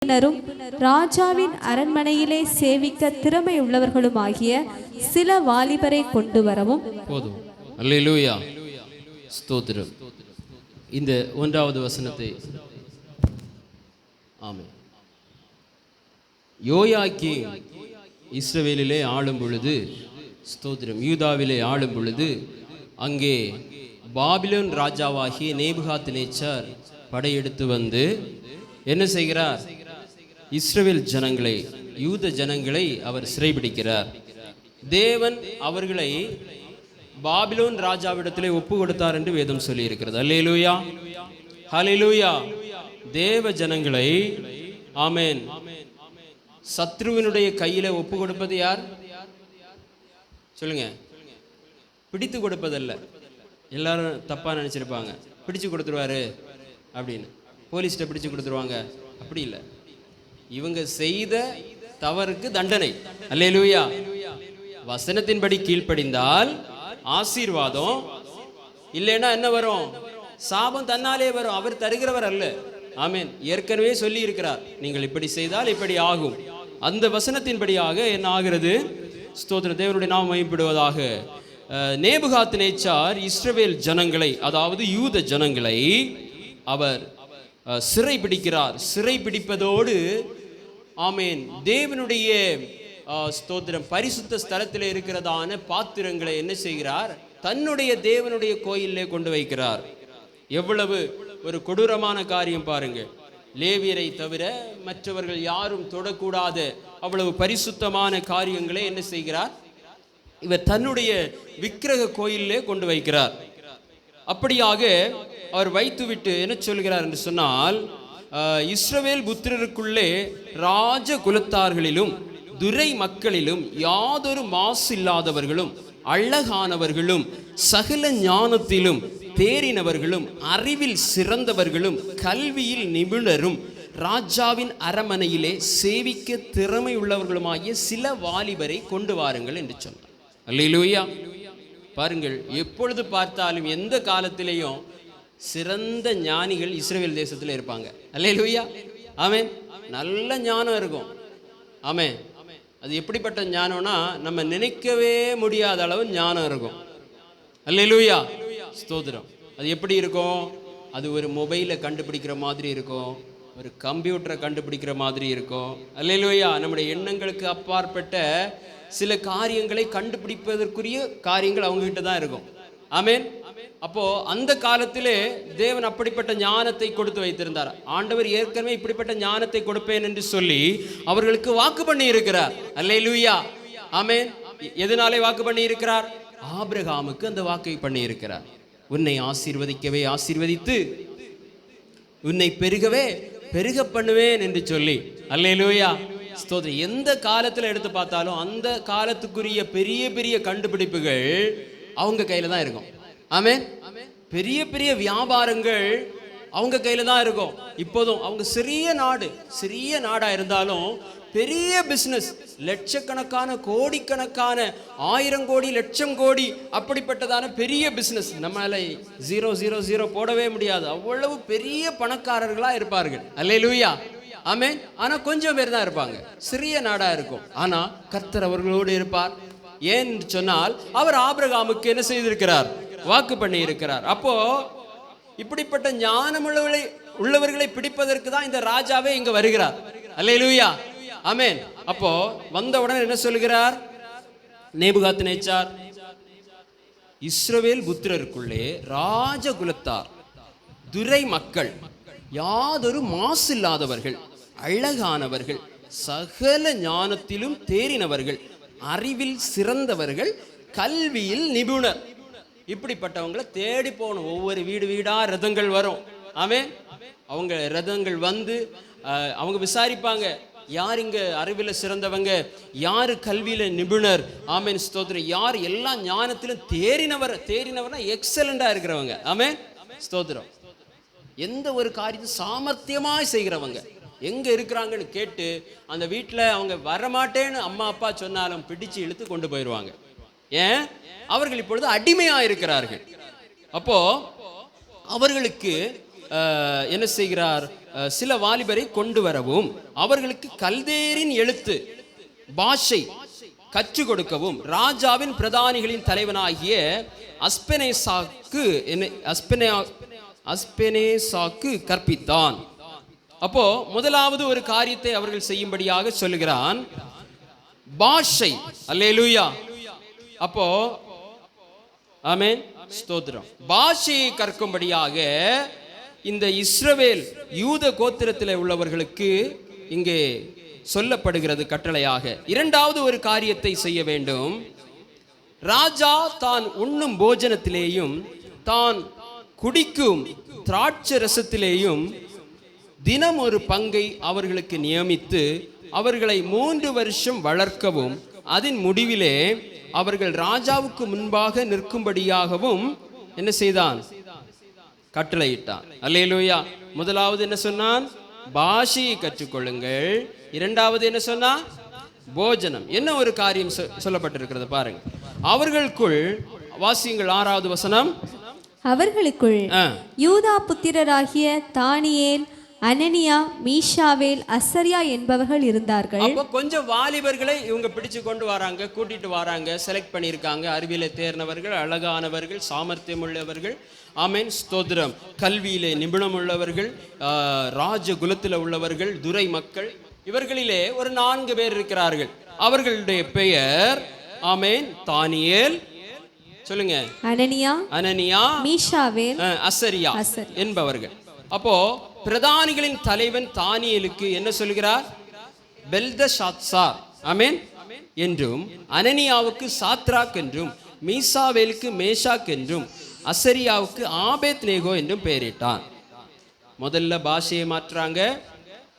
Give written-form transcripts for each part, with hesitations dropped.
நிபுணரும் ராஜாவின் அரண்மனையிலே சேவிக்க திறமை உள்ளவர்களும் ஆகிய சில வாலிபரை கொண்டு வரவும். போதும். அல்லேலூயா, ஸ்தோத்திரம். இந்த 1வது வசனத்தை ஆமென். யோயாக்கீம் இஸ்ரவேலிலே ஆளும் பொழுது, ஸ்தோத்திரம், யூதாவிலே ஆளும் பொழுது, அங்கே பாபிலோன் ராஜாவாகிய நேபுகாத்நேச்சார் படையெடுத்து வந்து என்ன செய்கிறார்? இஸ்ரவேல் ஜனங்களை, யூத ஜனங்களை அவர் சிறைபிடிக்கிறார். தேவன் அவர்களை பாபிலோன் ராஜாவிடத்திலே ஒப்பு கொடுத்தார் என்று வேதம் சொல்லி இருக்கிறது. அல்லேலூயா, ஹல்லேலூயா. தேவ ஜனங்களை ஆமென் சத்ருவினுடைய கையில ஒப்பு கொடுப்பது யார்? சொல்லுங்க. பிடித்து கொடுப்பதல்ல. எல்லாரும் தப்பா நினைச்சிருப்பாங்க, பிடிச்சு கொடுத்துருவாரு அப்படின்னு, போலீஸ்கிட்ட பிடிச்சு கொடுத்துருவாங்க. அப்படி இல்லை. இவங்க செய்த தவறுக்கு தண்டனை. அல்லேலூயா. வசனத்தின்படி கீழ்ப்படிந்தால் ஆசீர்வாதம், இல்லைன்னா என்ன வரும்? சாபம் தன்னாலே வரும். அவர் தருகிறவர் அல்ல. ஆமென். ஏற்கனவே சொல்லி இருக்கிறார், நீங்கள் இப்படி செய்தால் இப்படி ஆகும். அந்த வசனத்தின்படியாக என்ன ஆகிறது? ஸ்தோத்திர, தேவனுடைய நாமம் மகிமைப்படுவதாக. நேபுகாத்நேச்சார் இஸ்ரவேல் ஜனங்களை, அதாவது யூத ஜனங்களை அவர் சிறை பிடிக்கிறார். சிறை பிடிப்பதோடு ஆமென் தேவனுடைய ஸ்தோத்திரம் பரிசுத்த ஸ்தலத்தில் இருக்கிறதான பாத்திரங்களை என்ன செய்கிறார்? தன்னுடைய தேவனுடைய கோயிலே கொண்டு வைக்கிறார். எவ்வளவு ஒரு கொடூரமான காரியம் பாருங்க. லேவியரை தவிர மற்றவர்கள் யாரும் தொடக்கூடாத அவ்வளவு பரிசுத்தமான காரியங்களை என்ன செய்கிறார்? இவர் தன்னுடைய விக்கிரக கோயிலே கொண்டு வைக்கிறார். அப்படியாக அவர் வைத்துவிட்டு என்ன சொல்கிறார் என்று சொன்னால், இஸ்ரவேல் புத்திரருக்குள்ளே ராஜ குலத்தார்களிலும் துரை மக்களிலும் யாதொரு மாசு இல்லாதவர்களும் அழகானவர்களும் சகல ஞானத்திலும் தேறினவர்களும் அறிவில் சிறந்தவர்களும் கல்வியில் நிபுணரும் ராஜாவின் அரண்மனையிலே சேவிக்க திறமை உள்ளவர்களுமாகிய சில வாலிபரை கொண்டு வாருங்கள் என்று சொன்னார். அல்லேலூயா. பாருங்கள், எப்பொழுது பார்த்தாலும் எந்த காலத்திலேயும் சிறந்த ஞானிகள் இஸ்ரவேல் தேசத்தில் இருப்பாங்க. அல்லேலூயா, ஆமென். நல்ல ஞானம் இருக்கும். ஆமென். அது எப்படிப்பட்ட ஞானம்னா, நம்ம நினைக்கவே முடியாத அளவு ஞானம் இருக்கும். அல்லேலூயா, ஸ்தோத்திரம். அது எப்படி இருக்கும்? அது ஒரு மொபைலை கண்டுபிடிக்கிற மாதிரி இருக்கும், ஒரு கம்ப்யூட்டரை கண்டுபிடிக்கிற மாதிரி இருக்கும். அல்லேலூயா. நம்முடைய எண்ணங்களுக்கு அப்பாற்பட்ட சில காரியங்களை கண்டுபிடிப்பதற்குரிய காரியங்கள் அவங்ககிட்ட தான் இருக்கும். ஆமென். அப்போ அந்த காலத்திலே தேவன் அப்படிப்பட்ட ஞானத்தை கொடுத்து வைத்திருந்தார். ஆண்டவர் ஏற்கனவே இப்படிப்பட்ட ஞானத்தை கொடுப்பேன் என்று சொல்லி அவர்களுக்கு வாக்கு பண்ணி இருக்கிறார். அல்லேலூயா, ஆமென். எதனாலே வாக்கு பண்ணி இருக்கிறார்? ஆபிரகாமுக்கு அந்த வாக்கை பண்ணி இருக்கிறார். உன்னை ஆசீர்வதிக்கவே ஆசீர்வதித்து உன்னை பெருகவே பெருக பண்ணுவேன் என்று சொல்லி. அல்லேலூயா, ஸ்தோத்திரம். எந்த காலத்தில் எடுத்து பார்த்தாலும் அந்த காலத்துக்குரிய பெரிய பெரிய கண்டுபிடிப்புகள் அவங்க கையில தான் இருக்கும். ஆமென். பெரிய பெரிய வியாபாரங்கள் அவங்க கையில தான் இருக்கும். இப்போதும் அவங்க சிறிய நாடா இருந்தாலும் பெரிய பிசினஸ், லட்சக்கணக்கான கோடிக்கணக்கான 1000 கோடி லட்சம் கோடி அப்படிப்பட்டதான பெரிய பிசினஸ். நம்மளால 000 போடவே முடியாது. அவ்வளவு பெரிய பணக்காரர்களா இருப்பார்கள். அல்லேலூயா, ஆமென். ஆனா கொஞ்சம் பேர் தான் இருப்பாங்க. சிறிய நாடா இருக்கும். ஆனா கர்த்தர் அவர்களோடு இருப்பார். ஏன் சொன்னால், அவர் ஆபிரகாமுக்கு என்ன செய்திருக்கிறார்? வாக்கு பண்ணி இருக்கிறார். அப்போ இப்படிப்பட்ட ஞானம் உள்ளவர்களை பிடிப்பதற்கு தான் இந்த ராஜாவே இங்க வருகிறார். அல்லேலூயா, ஆமென். அப்போ வந்தவுடன் என்ன சொல்கிறார்? நேபுகாத்நேச்சார் இஸ்ரவேல் புத்திரருக்குள்ளே ராஜகுலத்தார் துரை மக்கள் யாதொரு மாசு இல்லாதவர்கள் அழகானவர்கள் சகல ஞானத்திலும் தேறினவர்கள் அறிவில் சிறந்தவர்கள் கல்வியில் நிபுணர். இப்படிப்பட்டவங்களை தேடி போகணும். ஒவ்வொரு வீடா ரதங்கள் வரும். ஆமென். அவங்க ரதங்கள் வந்து அவங்க விசாரிப்பாங்க, யார் இங்க அறிவில் சிறந்தவங்க, யாரு கல்வியில நிபுணர். ஆமென், ஸ்தோத்திரம். யார் எல்லா ஞானத்திலும் தேறினவர்னா எக்ஸலண்டா இருக்கிறவங்க. ஆமென், ஸ்தோத்திரம். எந்த ஒரு காரியத்தை சாமர்த்தியமாய் செய்கிறவங்க எங்க இருக்கிறாங்கன்னு கேட்டு அந்த வீட்டில் அவங்க வரமாட்டேன்னு அம்மா அப்பா சொன்னாலும் பிடிச்சு இழுத்து கொண்டு போயிடுவாங்க. ஏன்? அவர்கள் இப்பொழுது அடிமையா இருக்கிறார்கள். அப்போ அவர்களுக்கு என்ன செய்கிறார், சில வாலிபரை கொண்டு வரவும் அவர்களுக்கு கல்தேரின் எழுத்து பாஷை கற்றுக் கொடுக்கவும் ராஜாவின் பிரதானிகளின் தலைவனாகிய அஸ்பெனேசாக்கு கற்பித்தான். அப்போ முதலாவது ஒரு காரியத்தை அவர்கள் செய்யும்படியாக சொல்லுகிறான், பாஷை. அல்லேலூயா. அப்போ ஆமென், ஸ்தோத்திரம். பாஷையை கற்கும்படியாக இந்த இஸ்ரவேல் யூத கோத்திரத்தில் உள்ளவர்களுக்கு இங்கே சொல்லப்படுகிறது கட்டளையாக. இரண்டாவது ஒரு காரியத்தை செய்ய வேண்டும். ராஜா தான் உண்ணும் போஜனத்திலேயும் தான் குடிக்கும் திராட்சை ரசத்திலேயும் தினம் ஒரு பங்கை அவர்களுக்கு நியமித்து அவர்களை 3 வருஷம் வளர்க்கவும் அதன் முடிவிலே அவர்கள் ராஜாவுக்கு முன்பாக நிற்கும்படியாகவும் என்ன செய்தான், கட்டளையிட்டான். அல்லேலூயா. முதலாவது என்ன சொன்னான், பாஷையை கற்றுக்கொள்ளுங்கள். இரண்டாவது என்ன சொன்னா, போஜனம். என்ன ஒரு காரியம் சொல்லப்பட்டிருக்கிறது பாருங்க. அவர்களுக்குள் வாசியுங்கள் 6வது வசனம். அவர்களுக்குள் யூதா புத்திரராகிய தானியேல், அனனியா, மீஷாவேல், அசரியா என்பவர்கள் இருந்தார்கள். அப்போ கொஞ்சம் வாலிபர்களை இவங்க பிடிச்சு கொண்டு வராங்க, கூட்டிட்டு வராங்க, செலக்ட் பண்ணியிருக்காங்க. அறிவியலை தேர்ந்தவர்கள், அழகானவர்கள், சாமர்த்தியம் உள்ளவர்கள், ஆமென், ஸ்தோத்திரம், கல்வியிலே நிபுணம் உள்ளவர்கள், ராஜகுலத்தில் உள்ளவர்கள், துரை மக்கள். இவர்களிலே ஒரு 4 பேர் இருக்கிறார்கள். அவர்களுடைய பெயர் ஆமென், தானியேல், சொல்லுங்க, அனனியா, மீஷாவேல், அசரியா என்பவர்கள். அப்போ பிரதானிகளின் தலைவன் தானியேலுக்கு என்ன சொல்கிறார், பெல்தஷாத்சார் ஆமென் என்றும், அனனியாவுக்கு சாத்ராக் என்றும், மீசாவேலுக்கு மேஷாக் என்றும், அசரியாவுக்கு ஆபேத்நேகோ என்றும் பெயரிட்டான். முதல்ல பாஷையை மாற்றுறாங்க,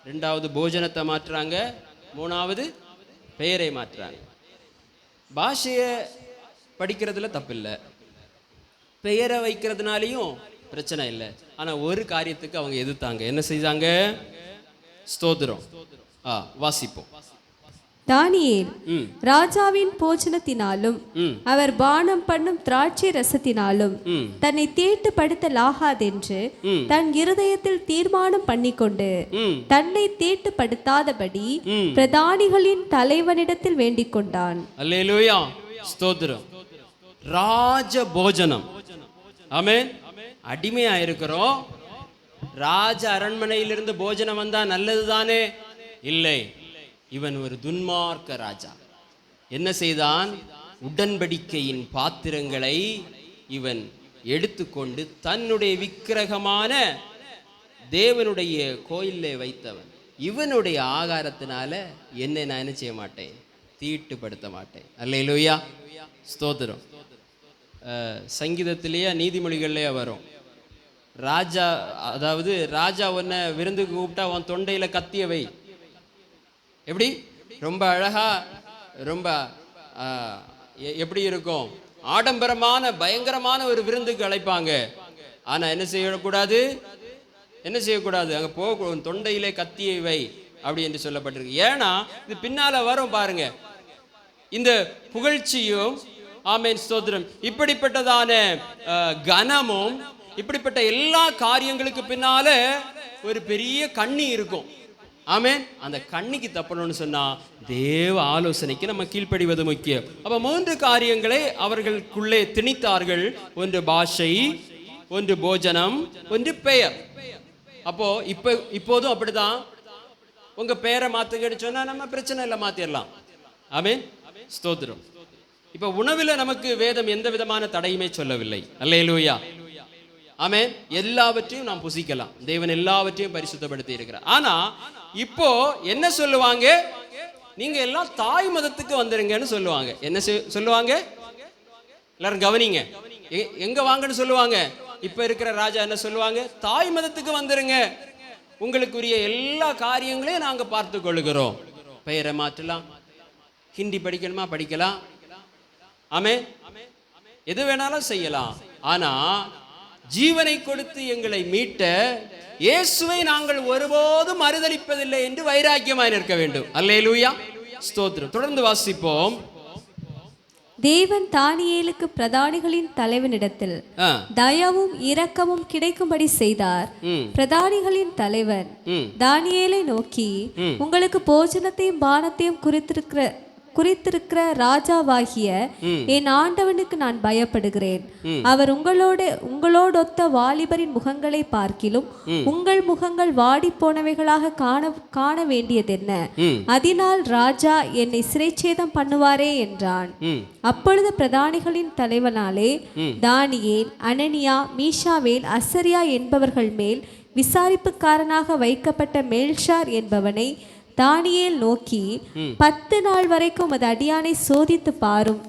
ரெண்டாவது போஜனத்தை மாற்றுறாங்க, மூணாவது பெயரை மாற்றுறாங்க. பாஷையை படிக்கிறதுல தப்பில்லை, பெயரை வைக்கிறதுனாலையும் பிரச்சனை இல்லை. ஆனா ஒரு காரியத்துக்கு அவங்க எதிர்த்தாங்க. என்ன செய்தாங்க, ஸ்தோத்திரம். வாசிப்போம். தானியேல் ராஜாவின் போஜனத்தினாலும் அவர் பானம் பண்ணும் திராட்சை ரசத்தினாலும் தன்னை தீட்டுப்படுத்தலாகாதென்று தன் இருதயத்தில் தீர்மானம் பண்ணிக்கொண்டு தன்னை தீட்டுப்படுத்தாதபடி பிரதானிகளின் தலைவனிடத்தில் வேண்டிக் கொண்டான். அல்லேலூயா, ஸ்தோத்திரம். ராஜ போஜனம். ஆமென். அடிமையா இருக்கிறோம், ராஜ அரண்மனையிலிருந்து போஜனம் வந்தா நல்லது தானே? இல்லை, இவன் ஒரு துன்மார்க்க ராஜா. என்ன செய்தான், உடன்படிக்கையின் பாத்திரங்களை இவன் எடுத்துக்கொண்டு தன்னுடைய விக்கிரகமான தேவனுடைய கோயிலே வைத்தவன். இவனுடைய ஆகாரத்தினால என்னை நான் என்ன செய்ய மாட்டேன், தீட்டுப்படுத்த மாட்டேன். அல்லேலூயா, ஸ்தோத்திரம். சங்கீதத்திலேயே நீதிமொழிகள்லேயே வரும், ராஜா, அதாவது ராஜா உன்னை விருந்துக்கு கூப்பிட்டா உன் தொண்டையில கத்திய வை. எப்படி ரொம்ப அழகா, ரொம்ப எப்படி இருக்கும், ஆடம்பரமான பயங்கரமான ஒரு விருந்துக்கு அழைப்பாங்க. ஆனா என்ன செய்யக்கூடாது, அங்க போக தொண்டையிலே கத்தியை வை அப்படி என்று சொல்லப்பட்டிருக்கு. ஏன்னா இது பின்னால வரும் பாருங்க, இந்த புகழ்ச்சியும் ஆமென், ஸ்தோத்திரம், இப்படிப்பட்டதான கனமும் இப்படிப்பட்ட எல்லா காரியங்களுக்கு பின்னால ஒரு பெரிய கண்ணி இருக்கும். ஆமென். அந்த கண்ணிக்கு தப்பணும்னு சொன்னா தேவ ஆலோசனைக்கு நம்ம கீழ்ப்படிவது முக்கியம். அப்ப 3 காரியங்களை அவர்களுக்குள்ளே திணித்தார்கள். ஒன்று பாஷை, ஒன்று போஜனம், ஒன்று பெயர். அப்போ இப்போதும் அப்படிதான். உங்க பெயரை மாத்துங்கன்னு சொன்னா நம்ம பிரச்சனை இல்லை, மாத்திரலாம். ஆமென், ஸ்தோத்திரம். இப்ப உணவுல நமக்கு வேதம் எந்த விதமான தடையுமே சொல்லவில்லை. அல்லேலூயா, ஆமென். எல்லாவற்றையும் நாம் புசிக்கலாம், தேவன் எல்லாவற்றையும் பரிசுத்தப்படுத்தி இருக்கிறார். ஆனா இப்போ என்ன சொல்லுவாங்க, நீங்க எல்லாம் தாய் மதத்துக்கு வந்துருங்கன்னு சொல்லுவாங்க. என்ன சொல்லுவாங்க, எல்லாரும் கவனிங்க, எங்க வாங்கன்னு சொல்லுவாங்க. இப்ப இருக்கிற ராஜா என்ன சொல்லுவாங்க, தாய் மதத்துக்கு வந்துருங்க, உங்களுக்குரிய எல்லா காரியங்களையும் நாங்க பார்த்து கொள்ளுகிறோம். பெயரை மாற்றலாம், ஹிந்தி படிக்கணுமா படிக்கலாம், ஆமென், எது வேணாலும் செய்யலாம். ஆனா ஜீவனை கொடுத்து எங்களை மீட்ட இயேசுவை நாங்கள் ஒருபோதும் மறுதலிப்பதில்லை என்று வைராக்கியமாய் நிற்க வேண்டும். அல்லேலூயா, ஸ்தோத்திரம். தொடர்ந்து வாசிப்போம். தேவன் தானியேலுக்கு பிரதானிகளின் தலைவனிடத்தில் தயவும் இரக்கமும் கிடைக்கும்படி செய்தார். பிரதானிகளின் தலைவன் தானியேலை நோக்கி, உங்களுக்கு போஜனத்தையும் பானத்தையும் குறித்திருக்கிற ராஜாவாகிய என் ஆண்டவனுக்கு நான் பயப்படுகிறேன். அவர் உங்களோடொத்த வாலிபரின் முகங்களை பார்க்கிலும் உங்கள் முகங்கள் வாடி போனவைகளாக காண வேண்டியதென்ன? அதனால் ராஜா என்னை சிறைச்சேதம் பண்ணுவாரே என்றான். அப்பொழுது பிரதானிகளின் தலைவனாலே தானியேல், அனனியா, மீஷாவேல், அசரியா என்பவர்கள் மேல் விசாரிப்புக்காரனாக வைக்கப்பட்ட மேல்ஷார் என்பவனை தானியேல் நோக்கி, 10 நாள் வரைக்கும் அது அடியானை சோதித்து பாரும்.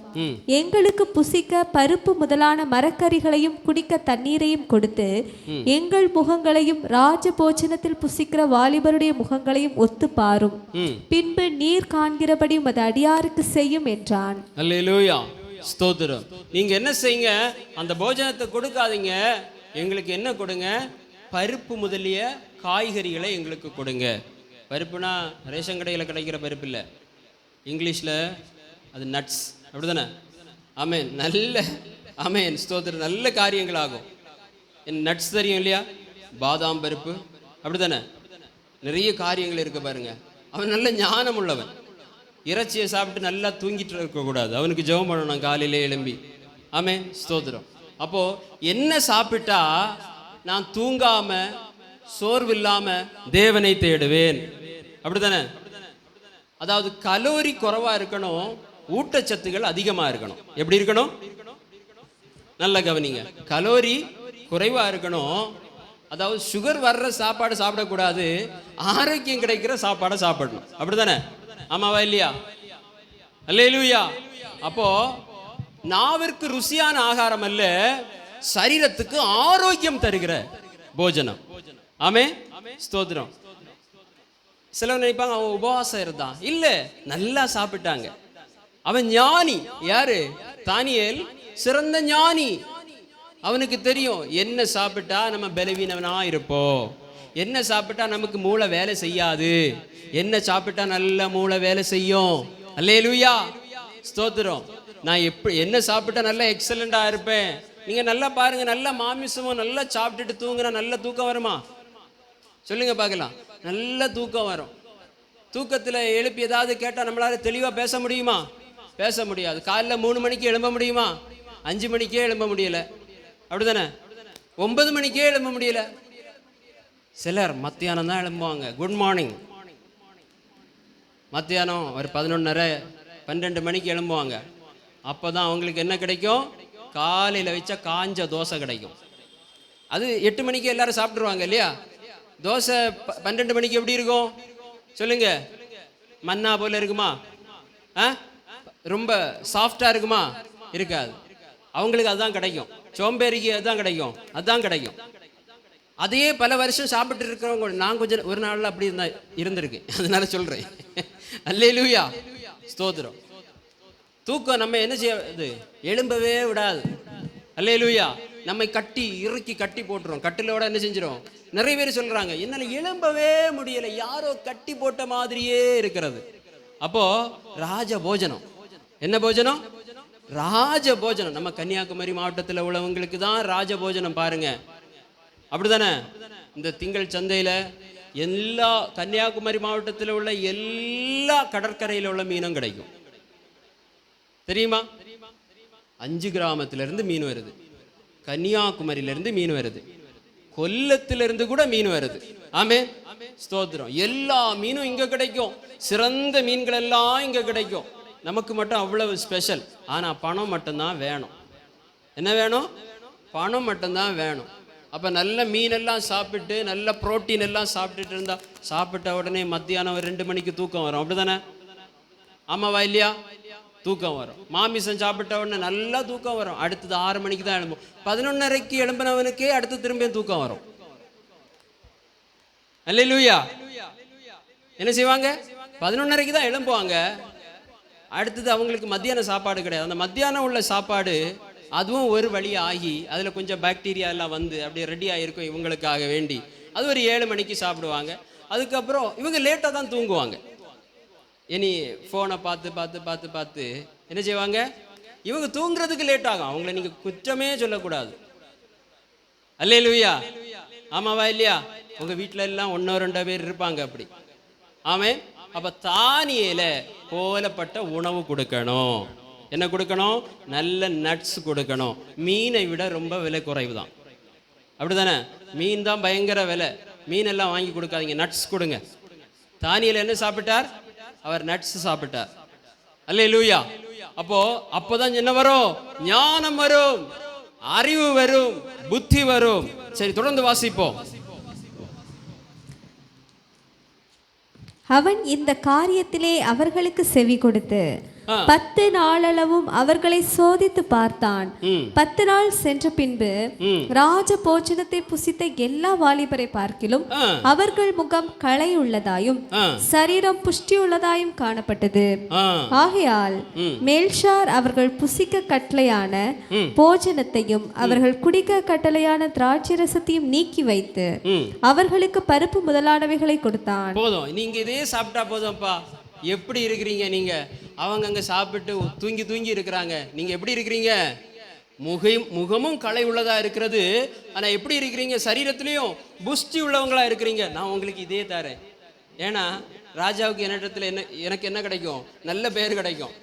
எங்களுக்கு புசிக்க பருப்பு முதலான மரக்கறிகளையும் குடிக்க தண்ணீரையும் கொடுத்து எங்கள் முகங்களையும் ராஜபோஜனத்தில் புசிக்கிற வாலிபருடைய முகங்களையும் ஒத்து பாரும். பின்பு நீர் காண்கிறபடி அது அடியாருக்கு செய்யும் என்றான். அல்லேலூயா, ஸ்தோத்திரம். நீங்க என்ன செய்யுங்க, அந்த போஜனத்தை கொடுக்காதீங்க, எங்களுக்கு என்ன கொடுங்க, பருப்பு முதலிய காய்கறிகளை எங்களுக்கு கொடுங்க. பருப்புனா ரேஷன் கடையில் கிடைக்கிற பருப்பு இல்லை, இங்கிலீஷில் அது நட்ஸ், அப்படி தானே? ஆமேன், நல்ல ஆமேன், ஸ்தோத்திரம், நல்ல காரியங்கள் ஆகும். நட்ஸ் தெரியும் இல்லையா? பாதாம் பருப்பு, அப்படி தானே? நிறைய காரியங்கள் இருக்க பாருங்க. அவன் நல்ல ஞானம் உள்ளவன். இறைச்சியை சாப்பிட்டு நல்லா தூங்கிட்டு இருக்கக்கூடாது, அவனுக்கு ஜெபம் பண்ணணும் காலையிலே எழும்பி. ஆமேன், ஸ்தோத்திரம். அப்போது என்ன சாப்பிட்டா நான் தூங்காம சோர்வு இல்லாம தேவனை தேடுவேன், அப்படித்தானே? அதாவது கலோரி குறைவா இருக்கணும், ஊட்டச்சத்துகள் அதிகமா இருக்கணும். எப்படி இருக்கணும்? நல்ல கவனிங்க. கலோரி குறைவா இருக்கணும், அதாவது சுகர் வர்ற சாப்பாடு சாப்பிடக்கூடாது, ஆரோக்கியம் கிடைக்கிற சாப்பாடை சாப்பிடணும், அப்படித்தானே? ஆமாவா இல்லையா? அல்லேலூயா. அப்போ நாவிற்கு ருசியான ஆகாரம் அல்ல, சரீரத்துக்கு ஆரோக்கியம் தருகிற போஜனம். ஆமே, ஸ்தோத்திரம். சிலர் நினைப்பாங்க அவன் உபவாசம் இருந்தான், இல்ல, நல்லா சாப்பிட்டாங்க. அவன் ஞானி. யாரு? தானியேல் சிறந்த ஞானி. அவனுக்கு தெரியும் என்ன சாப்பிட்டா நம்ம பலவீனவனா இருப்போம், என்ன சாப்பிட்டா நமக்கு மூளை வேலை செய்யாது, என்ன சாப்பிட்டா நல்ல மூளை வேலை செய்யும். அல்லேலூயா, ஸ்தோத்திரம். நான் என்ன சாப்பிட்டா நல்லா எக்ஸலண்டா இருப்பேன். நீங்க நல்லா பாருங்க, நல்ல மாமிசமும் நல்லா சாப்பிட்டுட்டு தூங்குனா நல்ல தூக்கம் வருமா? சொல்லுங்க பார்க்கலாம். நல்ல தூக்கம் வரும். தூக்கத்தில் எழுப்பி ஏதாவது கேட்டால் நம்மளால தெளிவாக பேச முடியுமா? பேச முடியாது. காலைல 3 மணிக்கு எழும்ப முடியுமா? 5 மணிக்கே எழும்ப முடியல, அப்படிதானே? 9 மணிக்கே எழும்ப முடியல. சிலர் மத்தியானம் தான் எழும்புவாங்க. Good morning. மத்தியானம் ஒரு 11:30 12 மணிக்கு எழும்புவாங்க. அப்போ தான் அவங்களுக்கு என்ன கிடைக்கும்? காலையில் வச்சா காஞ்ச தோசை கிடைக்கும். அது 8 மணிக்கு எல்லாரும் சாப்பிட்ருவாங்க இல்லையா? தோசை 12 மணிக்கு எப்படி இருக்கும் சொல்லுங்க? மன்னா போல இருக்குமா? ரொம்ப சாஃப்டா இருக்குமா? இருக்காது. அவங்களுக்கு அதுதான் கிடைக்கும். சோம்பேறிக்கு அதுதான் கிடைக்கும், அதுதான் கிடைக்கும். அதையே பல வருஷம் சாப்பிட்டு இருக்கிறவங்க, நான் கொஞ்சம் ஒரு நாளில் அப்படி இருந்திருக்கு, அதனால சொல்றேன். அல்லேலூயா, ஸ்தோத்திரம். தூக்கம் நம்ம என்ன செய்யாது, எழும்பவே விடாது. அல்லேலூயா. நம்மை கட்டி இறுக்கி கட்டி போட்டுரும், கட்டிலோட என்ன செஞ்சிடும். நிறைய பேர் சொல்றாங்க என்னால எழும்பவே முடியல, யாரோ கட்டி போட்ட மாதிரியே இருக்கிறது. அப்போ ராஜ போஜனம். என்ன போஜனம்? ராஜ போஜனம். நம்ம கன்னியாகுமரி மாவட்டத்தில் உள்ளவங்களுக்கு தான் ராஜ போஜனம். பாருங்க, அப்படிதானே? இந்த திங்கள் சந்தையில எல்லா கன்னியாகுமரி மாவட்டத்தில் உள்ள எல்லா கடற்கரையில் உள்ள மீனும் கிடைக்கும். தெரியுமா? 5 கிராமத்திலிருந்து மீன் வருது, கன்னியாகுமரியிலிருந்து மீன் வருது, கொல்லத்திலிருந்து கூட மீன் வருது. ஆமே, ஸ்தோத்திரம். எல்லா மீனும் இங்க கிடைக்கும். சிறந்த மீன்கள் எல்லாம் இங்க கிடைக்கும். நமக்கு மட்டும் அவ்வளவு ஸ்பெஷல். ஆனா பணம் மட்டும்தான் வேணும். என்ன வேணும்? பணம் மட்டும்தான் வேணும். அப்ப நல்ல மீன் எல்லாம் சாப்பிட்டு நல்ல புரோட்டீன் எல்லாம் சாப்பிட்டுட்டு இருந்தா, சாப்பிட்ட உடனே மத்தியானம் 2 மணிக்கு தூக்கம் வரும், அப்படிதானே? ஆமாவா இல்லையா? தூக்கம் வரும். மாமிசம் சாப்பிட்ட உடனே நல்லா தூக்கம் வரும். அடுத்தது 6 மணிக்கு தான் எழும்பும். 11:30க்கு எழும்பினவனுக்கே அடுத்து திரும்பியும் தூக்கம் வரும். அல்லேலூயா. என்ன செய்வாங்க? 11:30க்கு தான் எழும்புவாங்க. அடுத்தது அவங்களுக்கு மத்தியான சாப்பாடு கிடையாது. அந்த மத்தியானம் உள்ள சாப்பாடு அதுவும் ஒரு வழி ஆகி அதில் கொஞ்சம் பாக்டீரியா எல்லாம் வந்து அப்படியே ரெடி ஆகிருக்கும் இவங்களுக்காக வேண்டி. அது ஒரு 7 மணிக்கு சாப்பிடுவாங்க. அதுக்கப்புறம் இவங்க லேட்டாக தான் தூங்குவாங்க. இனி ஃபோனை பார்த்து பார்த்து பார்த்து பார்த்து என்ன செய்வாங்க? இவங்க தூங்குறதுக்கு லேட் ஆகும். அவங்கள நீங்க குற்றமே சொல்லக்கூடாது. அல்லேலூயா, ஆமாவா இல்லையா? உங்க வீட்டில எல்லாம் 1-2 பேர் இருப்பாங்க அப்படி. ஆமென். அப்ப தானியேல போலப்பட்ட உணவு கொடுக்கணும். என்ன கொடுக்கணும்? நல்ல நட்ஸ் கொடுக்கணும். மீனை விட ரொம்ப விலை குறைவு தான், அப்படிதானே? மீன் தான் பயங்கர விலை. மீன் எல்லாம் வாங்கி கொடுக்காதீங்க, நட்ஸ் கொடுங்க. தானியேல் என்ன சாப்பிட்டார்? அவர் நட்ஸ் சாப்பிட்டார். அல்லேலூயா. அப்போதான் என்ன வரும்? ஞானம் வரும், அறிவு வரும், புத்தி வரும். சரி, தொடர்ந்து வாசிப்போம். அவன் இந்த காரியத்திலே அவர்களுக்கு செவி கொடுத்து 10 நாளளவும் அவர்களை சோதித்து பார்த்தான். 10 நாள் சென்ற பின்பு ராஜ போஜனத்தை புசித்த எல்லா வாலிபரை பார்க்கிலும் அவர்கள் முகம் களையுள்ளதாயும் சரீரம் புஷ்டியுள்ளதாயும் காணப்பட்டது. ஆகையால் மேல்ஷார் அவர்கள் புசிக்க கட்டளையான போஜனத்தையும் அவர்கள் குடிக்க கட்டளையான திராட்சை ரசத்தையும் நீக்கி வைத்து அவர்களுக்கு பருப்பு முதலானவைகளை கொடுத்தான். போதும், நீங்க இதே சாப்பிட்டா போதும்ப்பா. எப்படி இருக்கிறீங்க நீங்க? அவங்க அங்க சாப்பிட்டு தூங்கி இருக்கிறாங்க. நீங்க எப்படி இருக்கிறீங்க? முகமும் களை உள்ளதா இருக்கிறது. ஆனா எப்படி இருக்கிறீங்க? சரீரத்திலையும் புஷ்டி உள்ளவங்களா இருக்கிறீங்க. நான் உங்களுக்கு இதே தரேன். ஏன்னா ராஜாவுக்கு என்னிடத்துல எனக்கு என்ன கிடைக்கும்? நல்ல பேர் கிடைக்கும்.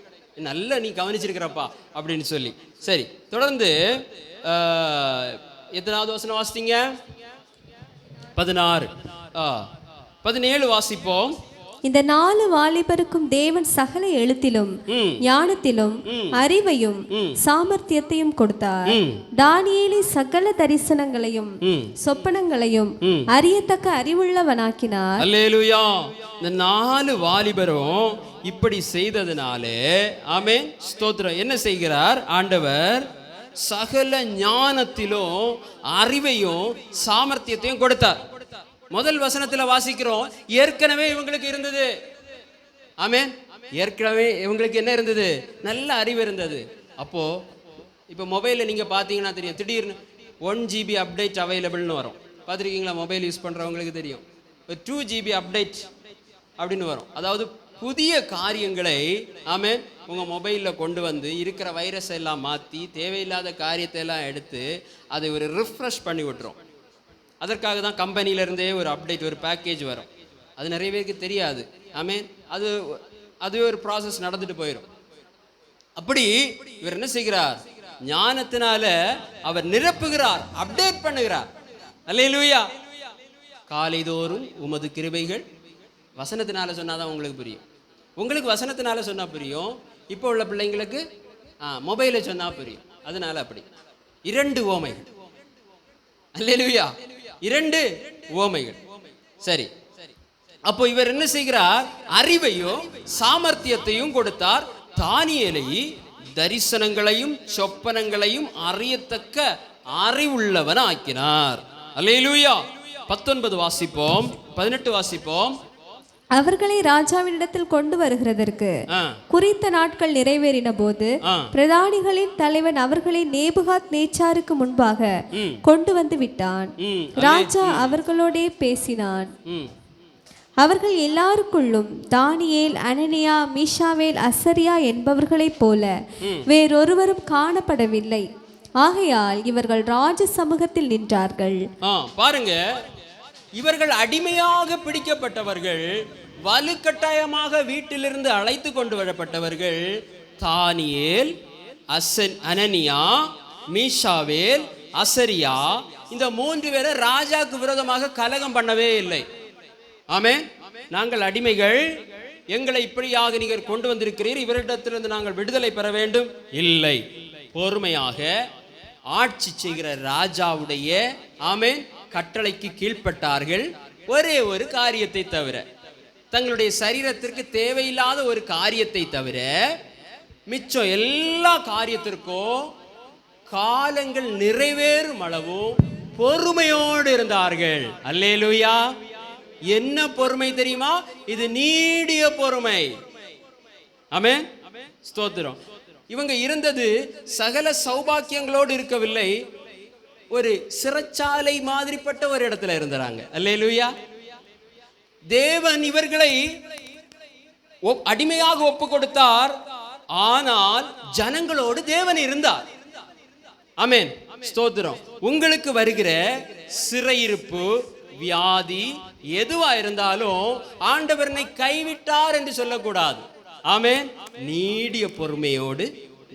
நல்ல நீ கவனிச்சிருக்கிறப்பா அப்படின்னு சொல்லி. சரி, தொடர்ந்து எத்தனாவது வசனம் வாசித்தீங்க? 16, 17 வாசிப்போம். இந்த 4 வாலிபருக்கும் தேவன் சகல எழுத்திலும் ஞானத்திலும் அறிவையும் சாமர்த்தியத்தையும் கொடுத்தார். தானியேலை சகல தரிசனங்களையும் சொப்பனங்களையும் அறியத்தக்க அறிவுள்ளவனாக்கினார். அல்லேலூயா. இந்த 4 வாலிபரும் இப்படி செய்ததினாலே, ஆமென், ஸ்தோத்திரம். என்ன செய்கிறார் ஆண்டவர்? சகல ஞானத்திலும் அறிவையும் சாமர்த்தியத்தையும் கொடுத்தார். முதல் வசனத்துல வாசிக்கிறோம், ஏற்கனவே இவங்களுக்கு இருந்தது. ஆமென். ஏற்கனவே இவங்களுக்கு என்ன இருந்தது? நல்ல அறிவு இருந்தது. அப்போ இப்போ மொபைலில் நீங்க பார்த்தீங்கன்னா தெரியும், திடீர்னு 1 GB அப்டேட் அவைலபிள்னு வரும். பார்த்துருக்கீங்களா? மொபைல் யூஸ் பண்றவங்களுக்கு தெரியும். 2 GB அப்டேட் அப்படின்னு வரும். அதாவது புதிய காரியங்களை, ஆமென், உங்க மொபைலில் கொண்டு வந்து இருக்கிற வைரஸ் எல்லாம் மாற்றி தேவையில்லாத காரியத்தை எல்லாம் எடுத்து அதை ஒரு ரிஃப்ரெஷ் பண்ணி விட்டுரும். அதற்காக தான் கம்பெனியிலேருந்தே ஒரு அப்டேட், ஒரு பேக்கேஜ் வரும். அது நிறைய பேருக்கு தெரியாது. ஆமென். அதுவே ஒரு ப்ராசஸ் நடந்துட்டு போயிடும். அப்படி இவர் என்ன செய்கிறார்? ஞானத்தினால அவர் நிரப்புகிறார், அப்டேட் பண்ணுகிறார். அல்லேலூயா. காலைதோறும் உமது கிருபைகள். வசனத்தினால சொன்னாதான் உங்களுக்கு புரியும். உங்களுக்கு வசனத்தினால சொன்னா புரியும். இப்போ உள்ள பிள்ளைங்களுக்கு மொபைலை சொன்னா புரியும். அதனால அப்படி 2 ஓமைகள். அல்லேலூயா. 2 ஓமைகள். சரி, அப்போ இவர் என்ன செய்கிறார்? அறிவையும் சாமர்த்தியத்தையும் கொடுத்தார். தானியேலை தரிசனங்களையும் சொப்பனங்களையும் அறியத்தக்க அறிவுள்ளவன் ஆக்கினார். அல்லேலூயா. 19 வாசிப்போம், 18 வாசிப்போம். அவர்களை ராஜாவினிடத்தில் கொண்டு வருகிறதற்கு குறித்த நாட்கள் நிறைவேறின போது பிரதானிகளின் தலைவன் அவர்களை நேபுகாத் நேச்சாருக்கு முன்பாக கொண்டு வந்து விட்டான். ராஜா அவர்களோடே பேசினான். அவர்கள் எல்லாருக்குள்ளும் தானியேல், அனனியா, மீஷாவேல், அசரியா என்பவர்களைப் போல வேறொருவரும் காணப்படவில்லை. ஆகையால் இவர்கள் ராஜ சமூகத்தில் நின்றார்கள். பாருங்க, இவர்கள் அடிமையாக பிடிக்கப்பட்டவர்கள், வலுக்கட்டாயமாக வீட்டிலிருந்து அழைத்து கொண்டு வரப்பட்டவர்கள். தானியேல், அனனியா, மீஷாவேல், அசரியா, இந்த 3 பேரை ராஜாக்கு விரோதமாக கலகம் பண்ணவே இல்லை. ஆமென். நாங்கள் அடிமைகள், எங்களை இப்படியாக நீங்கள் கொண்டு வந்திருக்கிறீர், இவரிடத்திலிருந்து நாங்கள் விடுதலை பெற வேண்டும். இல்லை, பொறுமையாக ஆட்சி செய்கிற ராஜாவுடைய, ஆமென், கட்டளைக்கு கீழ்ப்பட்டார்கள். ஒரே ஒரு காரியத்தை தவிர, தங்களுடைய சரீரத்திற்கு தேவையில்லாத ஒரு காரியத்தை தவிர மிச்சம் எல்லா காரியத்திற்கும் காலங்கள் நிறைவேறும் அளவும் பொறுமையோடு இருந்தார்கள். அல்லேலூயா. என்ன பொறுமை தெரியுமா? இது நீடிய பொறுமை. ஆமென், ஸ்தோத்திரம். இவங்க இருந்தது சகல சௌபாக்கியங்களோடு இருக்கவில்லை, ஒரு சிறைச்சாலை மாதிரிப்பட்ட ஒரு இடத்துல இருந்தாங்க. அல்லேலூயா. தேவன் இவர்களை அடிமையாக ஒப்பு கொடுத்தார். ஆனால் ஜனங்களோடு தேவன் இருந்தார். ஆமென், ஸ்தோத்திரம். உங்களுக்கு வருகிற சிறையிருப்பு, வியாதி எதுவா இருந்தாலும் ஆண்டவரனை கைவிட்டார் என்று சொல்லக்கூடாது. ஆமென். நீடிய பொறுமையோடு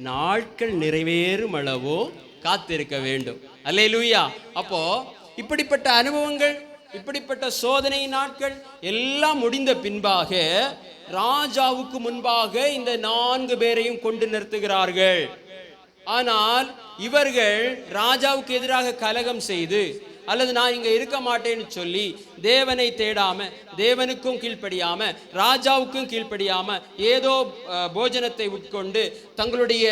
நாட்கள் நிறைவேறும் அளவோ காத்திருக்க வேண்டும். அல்லேலூயா. அப்போ இப்படிப்பட்ட அனுபவங்கள், இப்படிப்பட்ட சோதனை நாட்கள் எல்லாம் முடிந்த பின்பாக ராஜாவுக்கு முன்பாக இந்த 4 பேரையும் கொண்டு நிறுத்துகிறார்கள். ஆனால் இவர்கள் ராஜாவுக்கு எதிராக கலகம் செய்து, அல்லது நான் இங்க இருக்க மாட்டேன்னு சொல்லி தேவனை தேடாம, தேவனுக்கும் கீழ்ப்படியாம, ராஜாவுக்கும் கீழ்ப்படியாம ஏதோ போஜனத்தை உட்கொண்டு தங்களுடைய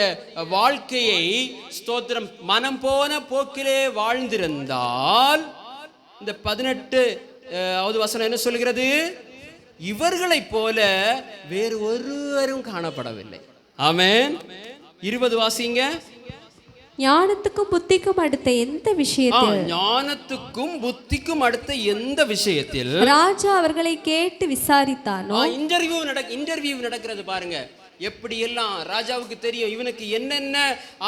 வாழ்க்கையை, ஸ்தோத்திரம், மனம் போன போக்கிலே வாழ்ந்திருந்தால் இந்த 18வது வசனம் என்ன சொல்கிறது? இவர்களைப் போல வேறு ஒருவரும் காணப்படவில்லை. ஆமென். 20 வாசிங்க. ஞானத்துக்கும் புத்திக்கும் அடுத்த எந்த விஷயத்தில், ஞானத்துக்கும் புத்திக்கும் அடுத்த எந்த விஷயத்தில் ராஜா அவர்களை கேட்டு விசாரித்தானோ, இன்டர்வியூ நடக்கிறது பாருங்க. எப்படி எல்லாம் ராஜாவுக்கு தெரியும் இவனுக்கு என்னென்ன,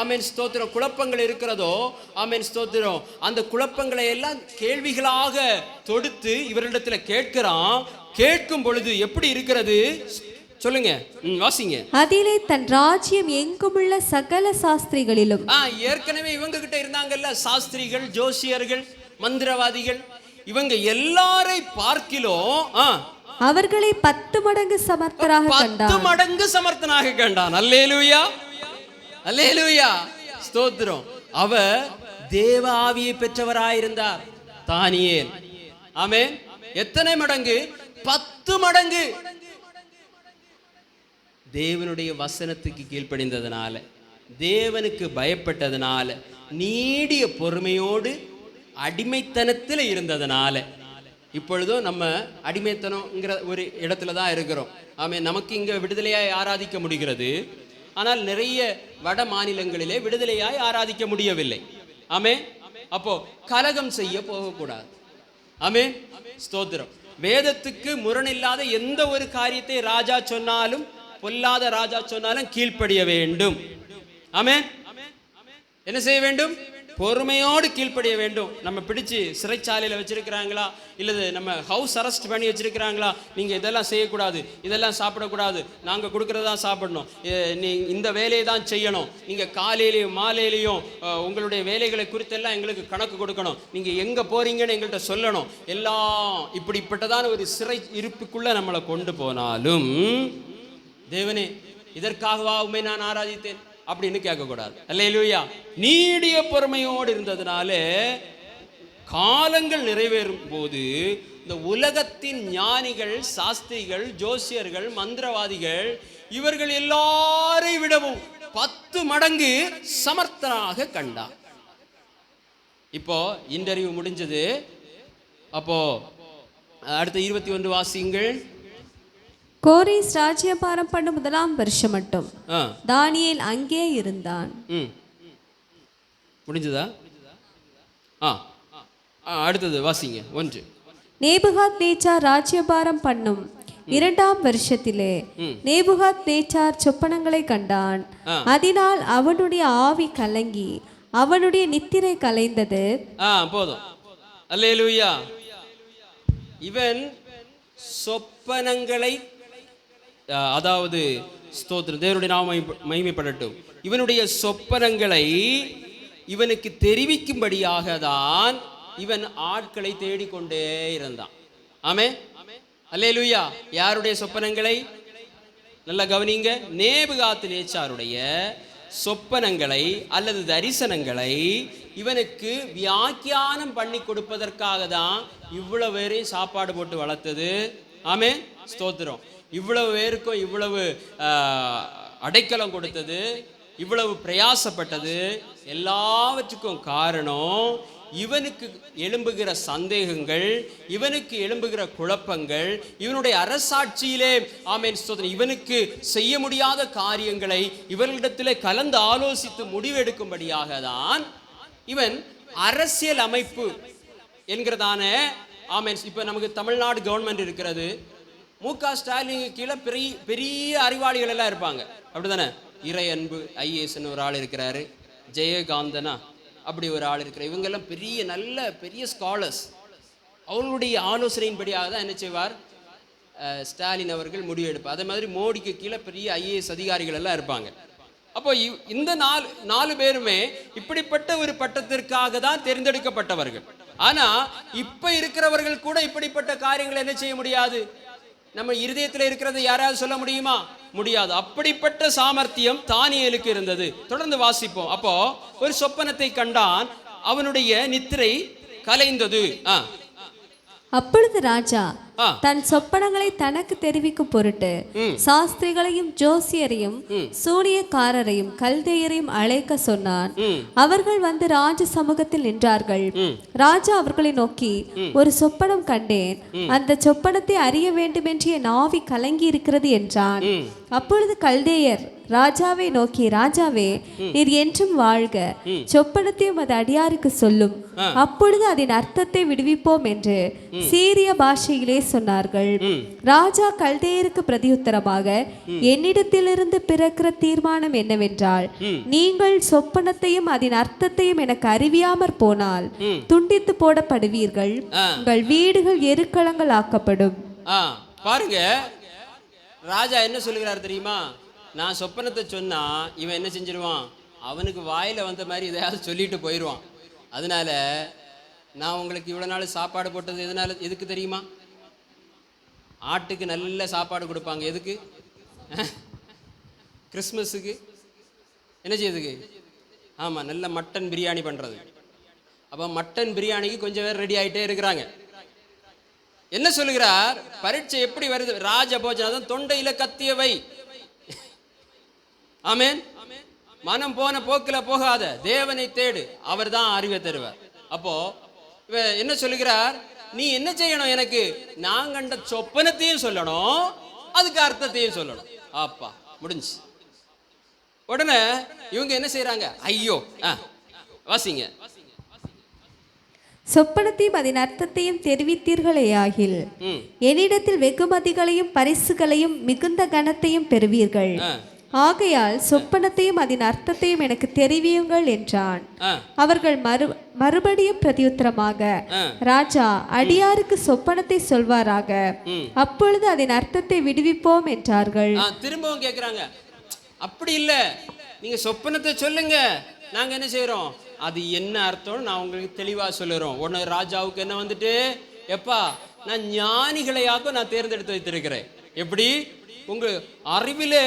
ஆமென் ஸ்தோத்திரம், குழப்பங்கள் இருக்கிறதோ, ஆமென் ஸ்தோத்திரம், அந்த குழப்பங்களை எல்லாம் கேள்விகளாக தொடுத்து இவரிடத்துல கேட்கிறான். கேட்கும் பொழுது எப்படி இருக்கிறது சொல்லுங்க, வாசிங்க. அதிலே தன் ராஜ்யம் எங்குமுள்ள சகல சாஸ்திரிகளிலும், ஏற்கனவே இவங்க கிட்ட இருந்தாங்கல்ல சாஸ்திரிகள், ஜோசியர்கள், மந்திரவாதிகள், இவங்க எல்லாரை பார்க்கிலும் அவர்களை 10 மடங்கு சமர்த்தராக கண்டான். 10 மடங்கு சமர்த்தனாக கண்டான். அல்லேலூயா, அல்லேலூயா, ஸ்தோத்திரம். அவர் தேவ ஆவியை பெற்றவராயிருந்தார் தானியேல். ஆமென். எத்தனை மடங்கு? 10 மடங்கு. தேவனுடைய வசனத்துக்கு கீழ்ப்படிந்ததனால, தேவனுக்கு பயப்பட்டதனால, நீடிய பொறுமையோடு அடிமைத்தனத்தில் இருந்ததனால, இப்பொழுதும் நம்ம அடிமைத்தனம்ங்கிற ஒரு இடத்துல தான் இருக்கிறோம். ஆமென். நமக்கு இங்கே விடுதலையாய் ஆராதிக்க முடிகிறது. ஆனால் நிறைய வட மாநிலங்களிலே விடுதலையாய் ஆராதிக்க முடியவில்லை. ஆமென். அப்போ கலகம் செய்ய போகக்கூடாது. ஆமென், ஸ்தோத்திரம். வேதத்துக்கு முரணில்லாத எந்த ஒரு காரியத்தை ராஜா சொன்னாலும், பொல்லாத ராஜா சொன்னாலும் கீழ்ப்படிய வேண்டும். ஆமென். என்ன செய்ய வேண்டும்? பொறுமையோடு கீழ்ப்படிய வேண்டும். நம்ம பிடிச்சு சிறைச்சாலையில் வச்சிருக்கிறாங்களா, இல்லது நம்ம ஹவுஸ் அரெஸ்ட் பண்ணி வச்சிருக்கிறாங்களா, நீங்கள் இதெல்லாம் செய்யக்கூடாது, இதெல்லாம் சாப்பிடக்கூடாது, நாங்கள் கொடுக்குறதா சாப்பிடணும், நீ இந்த வேலையை தான் செய்யணும், நீங்கள் காலையிலையும் மாலையிலையும் உங்களுடைய வேலைகளை குறித்தெல்லாம் எங்களுக்கு கணக்கு கொடுக்கணும், நீங்கள் எங்கே போறீங்கன்னு எங்கள்கிட்ட சொல்லணும், எல்லாம் இப்படிப்பட்டதான ஒரு சிறை இருப்புக்குள்ளே நம்மளை கொண்டு போனாலும், தேவனே இதற்காகவா உம்மை நான் ஆராதித்தேன் அப்படின்னு கேட்கக்கூடாது. அல்லேலூயா. நீடிய பொறுமையோடு இருந்ததுனால காலங்கள் நிறைவேறும் போது இந்த உலகத்தின் ஞானிகள், சாஸ்திரிகள், ஜோசியர்கள், மந்திரவாதிகள், இவர்கள் எல்லாரை விடவும் 10 மடங்கு சமர்த்தனாக கண்டார். இப்போ இன்டர்வியூ முடிஞ்சது. அப்போ அடுத்த 21 வாசிங்கள். கோரேஸ் ராஜ்யபாரம் பண்ணும் 1ஆம் வருஷம் மட்டும் தானியேல் அங்கே இருந்தான். முடிஞ்சதா? அடுத்தது வாசிங்க. 1. நேபுகாத் நேச்சார் ராஜ்யபாரம் பண்ணும் 2ஆம் வருஷத்திலே நேபுகாத் நேச்சார் சொப்பனங்களை கண்டான். அதனால் அவனுடைய ஆவி கலங்கி அவனுடைய நித்திரை கலைந்தது. போதும். அல்லேலூயா. இவன் சொப்பனங்களை, அதாவது ஸ்தோத்திரம், தேவனுடைய நாமம் மகிமைப்படட்டும், இவனுடைய சொப்பனங்களை இவனுக்கு தெரிவிக்கும்படியாக தான் இவன் ஆட்களை தேடிக்கொண்டே இருந்தான். ஆமென். அல்லேலூயா. யாருடைய சொப்பனங்களை? நல்லா கவனிங்க. நேபுகாத் நேச்சாருடைய சொப்பனங்களை அல்லது தரிசனங்களை இவனுக்கு வியாக்கியானம் பண்ணி கொடுப்பதற்காக தான் இவ்வளவு பேரையும் சாப்பாடு போட்டு வளர்த்தது. ஆமென், ஸ்தோத்திரம். இவ்வளவு பேருக்கும் இவ்வளவு அடைக்கலம் கொடுத்தது, இவ்வளவு பிரயாசப்பட்டது, எல்லாவற்றுக்கும் காரணம் இவனுக்கு எழும்புகிற சந்தேகங்கள், இவனுக்கு எழும்புகிற குழப்பங்கள், இவனுடைய அரசாட்சியிலே, ஆமென் ஸ்தோத்திரம், இவனுக்கு செய்ய முடியாத காரியங்களை இவர்களிடத்திலே கலந்து ஆலோசித்து முடிவெடுக்கும்படியாக தான் இவன் அரசியல் அமைப்பு என்கிறதான, ஆமென். இப்போ நமக்கு தமிழ்நாடு கவர்மெண்ட் இருக்கிறது. மு.க. ஸ்டாலின் கீழே பெரிய அறிவாளிகள் எல்லாம் இருப்பாங்க, அப்படிதானே? இறை அன்பு ஐஏஎஸ்ன்னு ஒரு ஆள் இருக்கிறாரு, ஜெயகாந்தனா அப்படி ஒரு ஆள் இருக்கிறார். இவங்கெல்லாம் நல்ல பெரிய ஸ்காலர்ஸ். அவர்களுடைய ஆலோசனையின்படியாக தான் என்ன செய்வார் ஸ்டாலின் அவர்கள் முடிவெடுப்பார். அதே மாதிரி மோடிக்கு கீழே பெரிய ஐஏஎஸ் அதிகாரிகள் எல்லாம் இருப்பாங்க. அப்போ இந்த நாலு பேருமே இப்படிப்பட்ட ஒரு பட்டத்திற்காக தான் தேர்ந்தெடுக்கப்பட்டவர்கள். ஆனா இப்ப இருக்கிறவர்கள் கூட இப்படிப்பட்ட காரியங்களை என்ன செய்ய முடியாது. நம்ம இருதயத்தில் இருக்கிறது யாராவது சொல்ல முடியுமா? முடியாது. அப்படிப்பட்ட சாமர்த்தியம் தானியேலுக்கு இருந்தது. தொடர்ந்து வாசிப்போம். அப்போ ஒரு சொப்பனத்தை கண்டான், அவனுடைய நித்திரை கலைந்தது. அப்பொழுது ராஜா தன் சொப்பனங்களை தனக்கு தெரிவிக்கும் பொருட்டு சாஸ்திரிகளையும் ஜோசியரையும் சூனியக்காரரையும் கல்தேயரையும் அழைக்க சொன்னான். அவர்கள் வந்து ராஜ சமூகத்தில் நின்றார்கள். ராஜா அவர்களை நோக்கி, ஒரு சொப்பனம் கண்டேன், அந்த சொப்பனத்தை அறிய வேண்டும் என்று என் ஆவி கலங்கி இருக்கிறது என்றான். அப்பொழுது கல்தேயர் ராஜாவை நோக்கி, ராஜாவே, நீர் என்றும் வாழ்க, சொப்பனத்தையும் அது அடியாருக்கு சொல்லும், அப்பொழுது அதன் அர்த்தத்தை விடுவிப்போம் என்று சீரிய பாஷையிலே சொன்னார்கள். ராஜா கல்தேயருக்கு பிரதியுத்தரமாக, என்னிடத்திலிருந்து பிறக்கிற தீர்மானம் என்னவென்றால், நீங்கள் சொப்பனத்தையும் அதன் அர்த்தத்தையும் எனக்கு அறிவியாமற் போனால் துண்டித்து போடப்படுவீர்கள், உங்கள் வீடுகள் எருக்களங்கள் ஆக்கப்படும். பாருங்க, ராஜா என்ன சொல்லுகிறார் தெரியுமா? நான் சொப்பனத்தை சொன்னா இவன் என்ன செஞ்சிருவான், அவனுக்கு வாயில வந்த மாதிரி எதையாவது சொல்லிட்டு போயிடுவான். அதனால நான் உங்களுக்கு இவ்வளோ நாள் சாப்பாடு போட்டது எதுக்கு தெரியுமா? ஆட்டுக்கு நல்ல சாப்பாடு கொடுப்பாங்க. எதுக்கு? கிறிஸ்மஸுக்கு. என்ன செய்யுதுக்கு? ஆமாம், நல்ல மட்டன் பிரியாணி பண்ணுறது. அப்போ மட்டன் பிரியாணிக்கு கொஞ்சம் பேர் ரெடி ஆகிட்டே இருக்கிறாங்க. என்ன சொல்லுகிறார்? பரீட்சை எப்படி வருது? ராஜ போஜனம் தொண்டையில் கத்தியவை. ஆமென். மனம் போன போக்கில் போகாத, தேவனை தேடு, அவர் தான் அறிவை தருவார். அப்போ இவ என்ன சொல்லுகிறார்? நீ என்ன செய்யணும்? எனக்கு நான் கண்ட சொப்பனத்தையும் சொல்லணும், அதுக்கு அர்த்தத்தையும் சொல்லணும். அப்பா முடிஞ்சு. உடனே இவங்க என்ன செய்யறாங்க? ஐயோ, வாசிங்க. சொப்பனத்தையும் அதன் அர்த்தத்தையும் தெரிவித்தீர்களேயாகில் என்னிடத்தில் வெகுமதிகளையும் பரிசுகளையும் மிகுந்த கனத்தையும் பெறுவீர்கள். ஆகையால் சொப்பனத்தையும் அதன் அர்த்தத்தையும் எனக்கு தெரிவியுங்கள் என்றான். அவர்கள் மறுபடியும் பிரதியுத்தரமாக, ராஜா அடியாருக்கு சொப்பனத்தை சொல்வாராக, அப்பொழுது அதன் அர்த்தத்தை விடுவிப்போம் என்றார்கள். திரும்பவும் கேட்கிறாங்க, அப்படி இல்ல, நீங்க சொப்பனத்தை சொல்லுங்க, நாங்க என்ன செய்யறோம், அது என்ன அர்த்தம் நான் உங்களுக்கு தெளிவா சொல்லுறோம். உடனே ராஜாவுக்கு என்ன வந்துட்டு, எப்பா நான் ஞானிகளையாக நான் தேர்ந்தெடுத்து வைத்திருக்கிறேன். எப்படி? உங்க அறிவிலே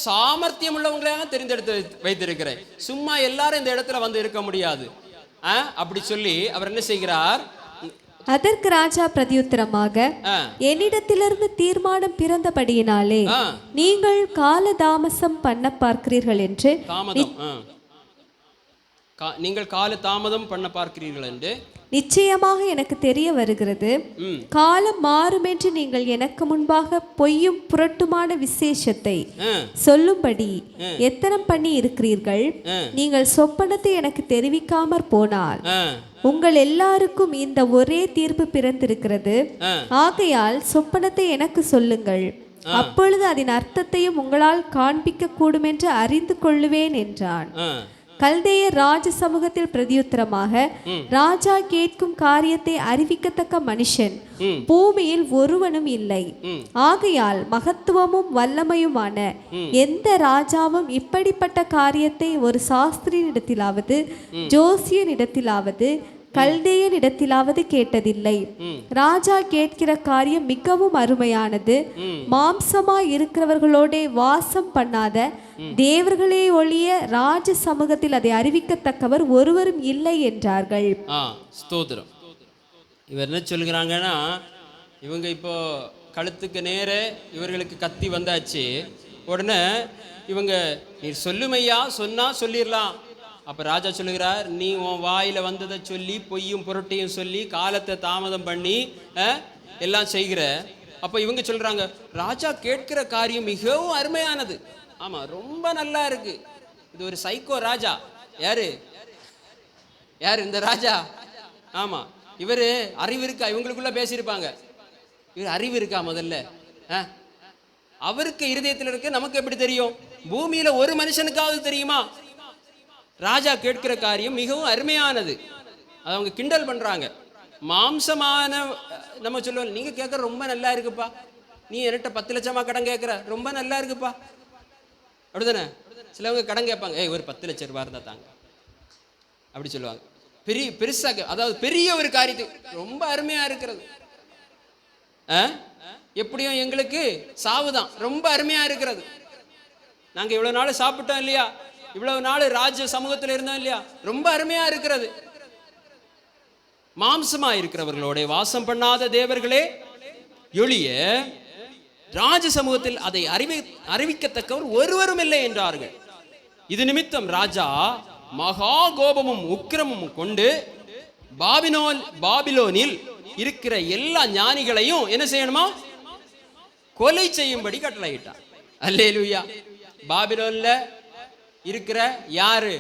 சாமர்த்தியம் உள்ளவங்களையாக தெரிந்தெடுத்து வைத்திருக்கிறேன். சும்மா எல்லாரும் இந்த இடத்துல வந்து இருக்க முடியாது. அப்படி சொல்லி அவர் என்ன செய்கிறார்? அதற்கு ராஜா பிரதியுத்தரமாக, என்னிடத்திலிருந்து தீர்மானம் பிறந்தபடியினாலே நீங்கள் காலதாமசம் பண்ண பார்க்கிறீர்கள் என்று நீங்கள் கால தாமதம் பண்ண பார்க்கிறீர்கள் என்று நிச்சயமாக எனக்கு தெரிய வருகிறது. காலம் மாறும் என்று நீங்கள் எனக்கு முன்பாக பொய்யும் புரட்டுமான விசேஷத்தை சொல்லும்படி எத்தனம் பண்ணி இருக்கிறீர்கள். நீங்கள் சொப்பனத்தை எனக்கு தெரிவிக்காமற் போனால் உங்கள் எல்லாருக்கும் இந்த ஒரே தீர்ப்பு பிறந்திருக்கிறது. ஆகையால் சொப்பனத்தை எனக்கு சொல்லுங்கள், அப்பொழுது அதன் அர்த்தத்தையும் உங்களால் காண்பிக்க கூடும் என்று அறிந்து கொள்ளுவேன் என்றான். கல்தேயர் ராஜ சமூகத்தில் பிரதியுத்தரமாக, ராஜா கேட்கும் காரியத்தை அறிவிக்கத்தக்க மனுஷன் பூமியில் ஒருவனும் இல்லை. ஆகையால் மகத்துவமும் வல்லமையுமான எந்த ராஜாவும் இப்படிப்பட்ட காரியத்தை ஒரு சாஸ்திரியிடத்திலாவது ஜோசியனிடத்திலாவது கல்தேயனிடத்திலாவது கேட்டதில்லை. ராஜா கேட்கிற காரியம் மிகவும் அருமையானது. மாம்சமாய் இருக்கிறவர்களோட வாசம் பண்ணாத தேவர்களே ஒழிய ராஜ சமூகத்தில் அதை அறிவிக்கத்தக்கவர் ஒருவரும் இல்லை என்றார்கள். ஸ்தோத்திரம். இவர் என்ன சொல்கிறாங்கன்னா, இவங்க இப்போ கழுத்துக்கு நேரே இவர்களுக்கு கத்தி வந்தாச்சு. உடனே இவங்க, நீ சொல்லுமையா, சொன்னா சொல்லிடலாம். அப்போ ராஜா சொல்லுகிறார், நீ உன் வாயில் வந்ததை சொல்லி பொய்யும் புரட்டையும் சொல்லி காலத்தை தாமதம் பண்ணி எல்லாம் செய்கிற. அப்போ இவங்க சொல்கிறாங்க, ராஜா கேட்கிற காரியம் மிகவும் அருமையானது. ஆமாம், ரொம்ப நல்லா இருக்கு. இது ஒரு சைக்கோ ராஜா. யாரு இந்த ராஜா? ஆமாம், இவர் அறிவு இருக்கா? இவங்களுக்குள்ள பேசியிருப்பாங்க. இவர் அறிவு இருக்கா? முதல்ல அவருக்கு இருதயத்தில் இருக்கு, நமக்கு எப்படி தெரியும்? பூமியில ஒரு மனுஷனுக்காவது தெரியுமா? ராஜா கேட்கிற காரியம் மிகவும் அருமையானது. அது அவங்க கிண்டல் பண்றாங்க. மாம்சமான நம்ம சொல்லுவோம், நீங்க கேட்கற ரொம்ப நல்லா இருக்குப்பா, நீ என்கிட்ட 10 லட்சமா கடன் கேட்கிற, ரொம்ப நல்லா இருக்குப்பா, அப்படிதானே? சிலவங்க கடன் கேட்பாங்க, ஒரு 10 லட்சம் ரூபாய் இருந்தா தாங்க, அப்படி சொல்லுவாங்க. பெருசாக, அதாவது பெரிய ஒரு காரியத்துக்கு ரொம்ப அருமையா இருக்கிறது. எப்படியும் எங்களுக்கு சாவுதான், ரொம்ப அருமையா இருக்கிறது. நாங்க இவ்வளவு நாள் சாப்பிட்டோம் இல்லையா, இவ்வளவு நாள் ராஜ சமூகத்தில் இருந்தோம் இல்லையா, ரொம்ப அருமையா இருக்கிறது. மாம்சமா இருக்கிறவர்களோட வாசம் பண்ணாத தேவர்களே ஒழிய ராஜ சமூகத்தில் அதை அறிவிக்கத்தக்கவர் ஒருவரும் இல்லை என்றார்கள். இது நிமித்தம் ராஜா மகா கோபமும் உக்கிரமும் கொண்டு பாபிலோனில் இருக்கிற எல்லா ஞானிகளையும் என்ன செய்யணுமா? கொலை செய்யும்படி கட்டளையிட்டார். அல்லேலூயா. பாபிலோன்ல இருக்கிற யாரு?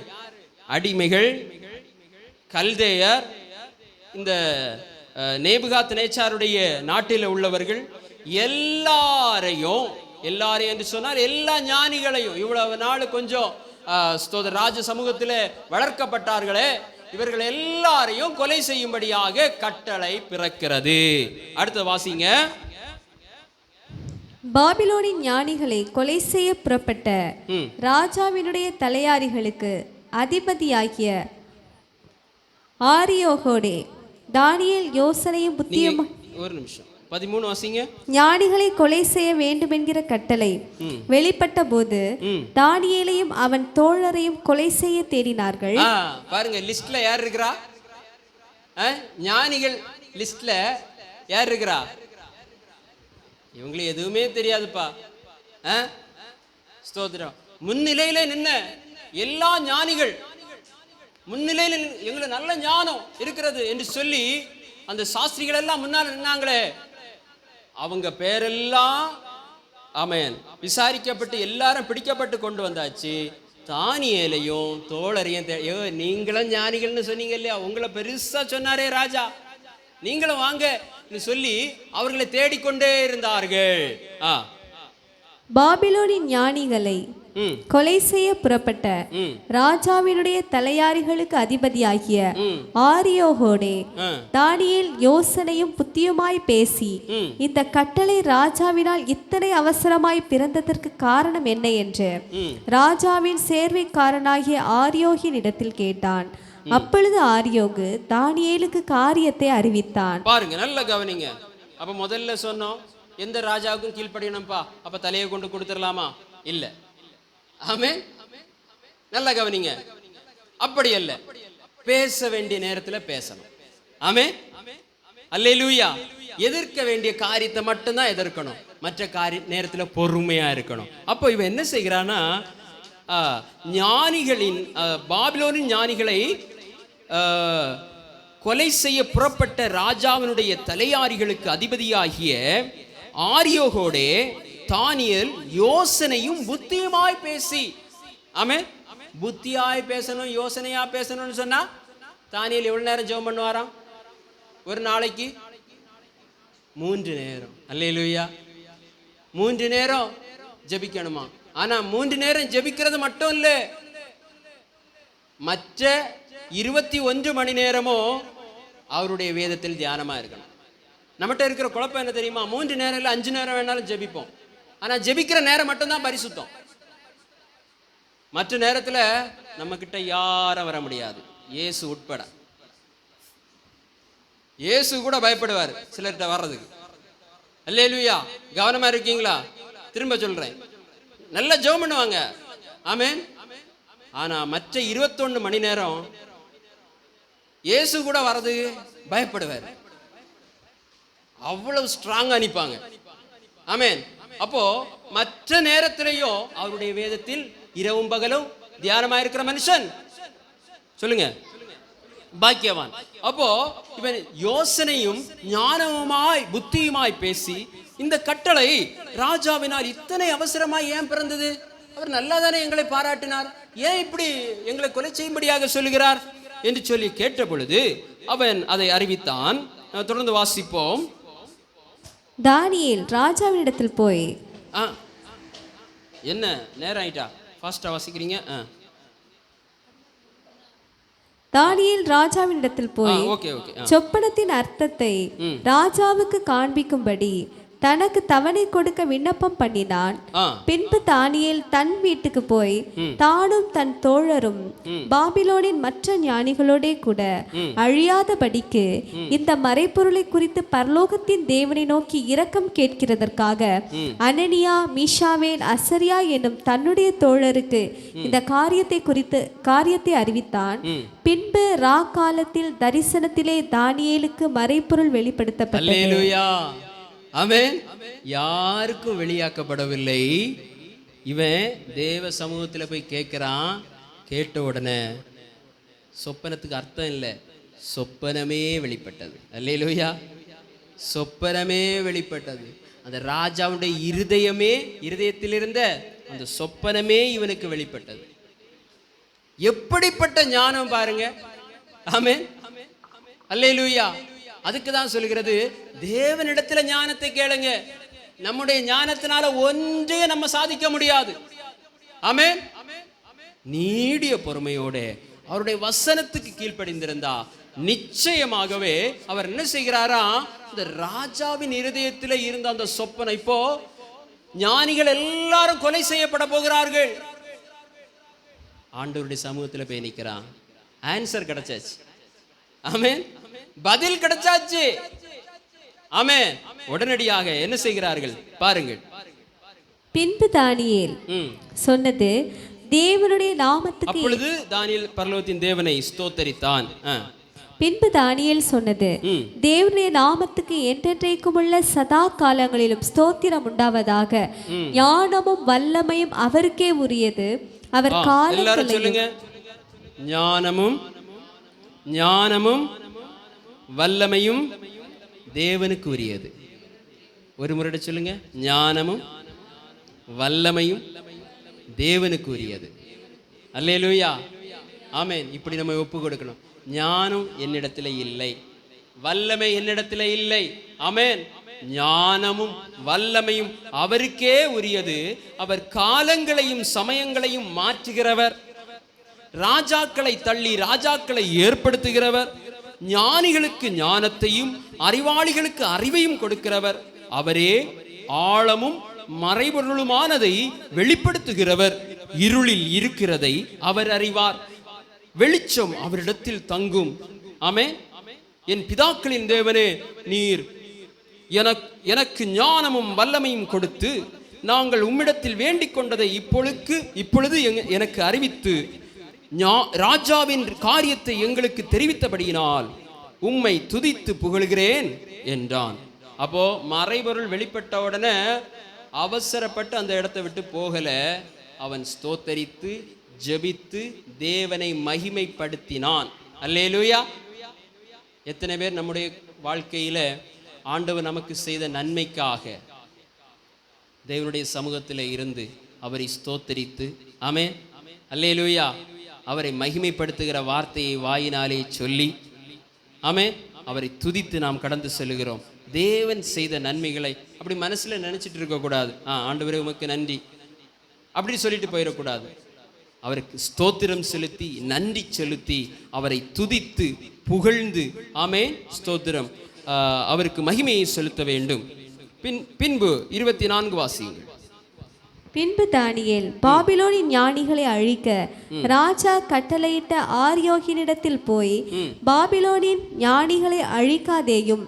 அடிமைகள், கல்தேயர், இந்த நேபுகாத் நேச்சாருடைய நாட்டில் உள்ளவர்கள் எல்லாரையும் என்று சொன்னார், எல்லா ஞானிகளையும், இவ்வளவு நாள் கொஞ்சம் ராஜ சமூகத்தில் வளர்க்கப்பட்டார்களே, இவர்கள் எல்லாரையும் கொலை செய்யும்படியாக கட்டளை பிறக்கிறது. அடுத்த வாசிங்க. பாபிலோனின் ஞானிகளை கொலை செய்ய புறப்பட்ட ராஜாவினுடைய தலையாரிகளுக்கு அதிபதியாகிய ஆரியோகோடே தானியேல் யோசனையும் புத்தியும். ஒரு நிமிஷம், 13 வாசிங்க. ஞானிகளை கொலை செய்ய வேண்டும் என்கிற கட்டளை வெளிப்பட்ட போது தானியேலையும் அவன் தோழரையும் கொலை செய்ய தேடினார்கள். பாருங்க, லிஸ்ட்ல யார் இருக்கிறா? ஞானிகள் லிஸ்ட்ல யார் இருக்கிறா? இவங்களுக்கு எதுவுமே தெரியாதுப்பா. ஸ்தோத்திரம். முன்னிலையில நின்ன எல்லா ஞானிகள், முன்னிலையில் எங்களுக்கு நல்ல ஞானம் இருக்கிறது என்று சொல்லி அந்த சாஸ்திரிகள் எல்லாம் முன்னால் நின்னாங்களே, அவங்க பேரெல்லாம் ஆமென் விசாரிக்கப்பட்டு எல்லாரும் பிடிக்கப்பட்டு கொண்டு வந்தாச்சு. தானியேலையும் தோழரையும், நீங்களும் ஞானிகள்னு சொன்னீங்க இல்லையா, உங்களை பெருசா சொன்னாரே ராஜா, நீங்களும் வாங்க சொல்லி அவர்களை தேடிக்கொண்டே இருந்தார்கள். பாபிலோனின் ஞானிகளை கொலை செய்ய புறப்பட்ட ராஜாவினுடைய தலையாரிகளுக்கு அதிபதியாகிய ஆரியோகோடே தானியேல் யோசனையும் புத்தியுமாய் பேசி, இந்த கட்டளை ராஜாவினால் இத்தனை அவசரமாய் பிறந்ததற்கு காரணம் என்ன என்று ராஜாவின் சேர்வைக்காரனாகிய ஆரியோகின் இடத்தில் கேட்டான். அப்பொழுது ஆரியோகு தானியேலுக்கு காரியத்தை அறிவித்தான். பாருங்க, நல்ல கவனிங்க. அப்ப முதல்ல சொன்னோம், எந்த ராஜாவுக்கும் கீழ்ப்படியணும்பா, அப்ப தலையை கொண்டு கொடுத்துடலாமா? இல்ல. ஆமென். நல்ல கவனிங்க. அப்படி அல்ல, பேச வேண்டிய நேரத்துல பேசணும். ஆமென். அல்லேலூயா. எதிர்க்க வேண்டிய காரியத்தை மட்டும்தான் எதிர்க்கணும், மற்ற நேரத்துல பொறுமையா இருக்கணும். அப்போ இவன் என்ன செய்கிறான்னா, ஞானிகளின் பாபிலோனின் ஞானிகளை கொலை செய்ய புறப்பட்ட ராஜாவினுடைய தலையாரிகளுக்கு அதிபதியாகிய ஆரியோகோடே தானியேல் யோசனையும் புத்தியுமாய் பேசி. ஆமென். புத்தியாய் பேசணும், யோசனையா பேசணும்னு சொன்னா தானியேல் எவ்வளவு நேரம் ஜெபம் பண்ணுவாராம்? ஒரு நாளைக்கு 3 நேரம். அல்லேலூயா. 3 நேரம் ஜெபிக்கணுமா? ஆனா 3 நேரம் ஜெபிக்கிறது மட்டும் இல்ல, மற்ற 21 மணி நேரமும் அவருடைய வேதத்தில் தியானமா இருக்கணும். நம்மகிட்ட இருக்கிற குழப்பம் என்ன தெரியுமா? 3 நேரம் இல்லை 5 நேரம் வேணாலும் ஜெபிப்போம், ஆனா ஜெபிக்கிற நேரம் மட்டும்தான் பரிசுத்தம். மற்ற நேரத்துல நம்ம கிட்ட யாரும் வர முடியாது, இயேசு உட்பட. இயேசு கூட பயப்படுவார் சிலர்கிட்ட வர்றதுக்கு. அல்லேலூயா. கவனமா இருக்கீங்களா? திரும்ப சொல்றேன், நல்ல ஜெபம் பண்ணுவாங்க. ஆமென். ஆனா மற்ற 21 மணி நேரம் இயேசு கூட வர்றதுக்கு பயப்படுவார். அவ்வளவு ஸ்ட்ராங்கா நிப்பாங்க. ஆமென். அப்போ மற்ற நேரத்திலையும் அவருடைய வேதத்தில் இரவும் பகலும் தியானமா இருக்கிற மனுஷன் சொல்லுங்க, பாக்கியவான். அப்போ இவன் யோசனையும் ஞானமுமாய் புத்தியுமாய் பேசி, இந்த கட்டளை ராஜாவினால் இத்தனை அவசரமாய் ஏன் பிறந்தது? அவர் நல்லாதானே எங்களை பாராட்டினார், ஏன் இப்படி எங்களை கொலை செய்யும்படியாக சொல்லுகிறார் என்று சொல்லி கேட்ட பொழுது அவன் அதை அறிவித்தான். தொடர்ந்து வாசிப்போம். தானியேல் ராஜாவினிடத்தில் போய் என்ன நேரம் ஆயிட்டா? ஃபாஸ்டா வாசிக்கிறீங்க. தானியேல் ராஜாவினிடத்தில் போய் ஓகே சொப்பனத்தின் அர்த்தத்தை ராஜாவுக்கு காண்பிக்கும்படி தனக்கு தவணை கொடுக்க விண்ணப்பம் பண்ணினான். பின்பு தானியேல் தன் வீட்டுக்கு போய் தானும் தன் தோழரும் பாபிலோனின் மற்ற ஞானிகளோட கூட அழியாதபடிக்கு இந்த மறைப்பொருளை குறித்து பரலோகத்தின் தேவனை நோக்கி இரக்கம் கேட்கிறதற்காக அனனியா, மீஷாவேல், அசரியா என்னும் தன்னுடைய தோழருக்கு இந்த காரியத்தை அறிவித்தான். பின்பு ரா காலத்தில் தரிசனத்திலே தானியேலுக்கு மறைப்பொருள் வெளிப்படுத்தப்பட்டது. ஆமென். யாருக்கும் வெளியாக்கப்படவில்லை. இவன் தேவ சமூகத்தில் போய் கேட்குறான். கேட்ட உடனே சொப்பனத்துக்கு அர்த்தம் இல்லை, சொப்பனமே வெளிப்பட்டது. அல்லேலூயா. சொப்பனமே வெளிப்பட்டது. அந்த ராஜாவுடைய இருதயத்தில் இருந்த அந்த சொப்பனமே இவனுக்கு வெளிப்பட்டது. எப்படிப்பட்ட ஞானம் பாருங்க. ஆமென். அல்லேலூயா. அதுக்கு தான் சொல்கிறது, தேவனிடத்துல ஞானத்தை கேளுங்க. நம்முடைய ஞானத்தினால ஒன்றே நம்ம சாதிக்க முடியாது. ஆமென். நீடிய பொறுமையோட அவருடைய வசனத்துக்கு கீழ்ப்படிந்திருந்தா நிச்சயமாகவே அவர் என்ன செய்கிறாரா, இந்த ராஜாவின் இருதயத்தில் இருந்த அந்த சொப்பனை, இப்போ ஞானிகள் எல்லாரும் கொலை செய்யப்பட போகிறார்கள். ஆண்டவருடைய சமூகத்தில் போய் நிற்கிறான். ஆன்சர் கிடைச்சாச்சு. ஆமென். பதில் கிடைச்சாச்சு. ஆமென். உடனடியாக என்ன செய்கிறார்கள் பாருங்கள். பின்பு தானியேல் சொன்னது, தேவனுடைய நாமத்துக்கு. அப்பொழுது தானியேல் பரலோகத்தின் தேவனை ஸ்தோத்தரித்தான். பின்பு தானியேல் சொன்னது, தேவனுடைய நாமத்துக்கு என்றென்றைக்கும் உள்ள சதா காலங்களிலும் ஸ்தோத்திரம் உண்டாவதாக. ஞானமும் வல்லமையும் அவருக்கே உரியது. அவர் எல்லாரும் சொல்லுங்க, ஞானமும் வல்லமையும் தேவனுக்கு உரியது. ஒரு முறை சொல்லுங்க, ஞானமும் வல்லமையும் தேவனுக்கு உரியது. அல்லேலூயா. ஆமென். இப்படி நம்ம ஒப்பு கொடுக்கணும். ஞானம் என்னிடத்தில் இல்லை, வல்லமை என்னிடத்தில் இல்லை. ஆமென். ஞானமும் வல்லமையும் அவருக்கே உரியது. அவர் காலங்களையும் சமயங்களையும் மாற்றுகிறவர், ராஜாக்களை தள்ளி ராஜாக்களை ஏற்படுத்துகிறவர், ஞானிகளுக்கு ஞானத்தையும் அறிவாளிகளுக்கு அறிவையும் கொடுக்கிறவர். அவரே ஆழமும் மறைபொருளுமானதை வெளிப்படுத்துகிறவர். இருளில் இருக்கிறதை அவர் அறிவார், வெளிச்சம் அவரிடத்தில் தங்கும். ஆமென். என் பிதாக்களின் தேவனே, நீர் எனக்கு ஞானமும் வல்லமையும் கொடுத்து நாங்கள் உம்மிடத்தில் வேண்டிக் கொண்டதை இப்பொழுது எனக்கு அறிவித்து ராஜாவின் காரியத்தை எங்களுக்கு தெரிவித்தபடியினால் உம்மை துதித்து புகழ்கிறேன் என்றான். அப்போ மறைபொருள் வெளிப்பட்ட உடனே அவசரப்பட்டு அந்த இடத்தை விட்டு போகல. அவன் ஸ்தோத்தரித்து ஜெபித்து தேவனை மகிமைப்படுத்தினான். அல்லேலூயா. எத்தனை பேர் நம்முடைய வாழ்க்கையில ஆண்டவர் நமக்கு செய்த நன்மைக்காக தேவனுடைய சமூகத்தில் இருந்து அவரை ஸ்தோத்தரித்து, ஆமென், அல்லேலூயா, அவரை மகிமைப்படுத்துகிற வார்த்தையை வாயினாலே சொல்லி, ஆமென், அவரை துதித்து நாம் கடந்து செல்கிறோம். தேவன் செய்த நன்மைகளை அப்படி மனசில் நினச்சிட்டு இருக்கக்கூடாது. ஆண்டவரே உமக்கு நன்றி அப்படி சொல்லிட்டு போயிடக்கூடாது. அவருக்கு ஸ்தோத்திரம் செலுத்தி நன்றி செலுத்தி அவரை துதித்து புகழ்ந்து, ஆமென், ஸ்தோத்திரம், அவருக்கு மகிமையை செலுத்த வேண்டும். பின்பு 24 வாசியுங்கள். பின்பு தானியேல் பாபிலோனின் ஞானிகளை அழிக்க ராஜா கட்டளையிட்ட ஆரியோகினிடத்தில் போய், பாபிலோனின் ஞானிகளை அழிக்காதேயும்,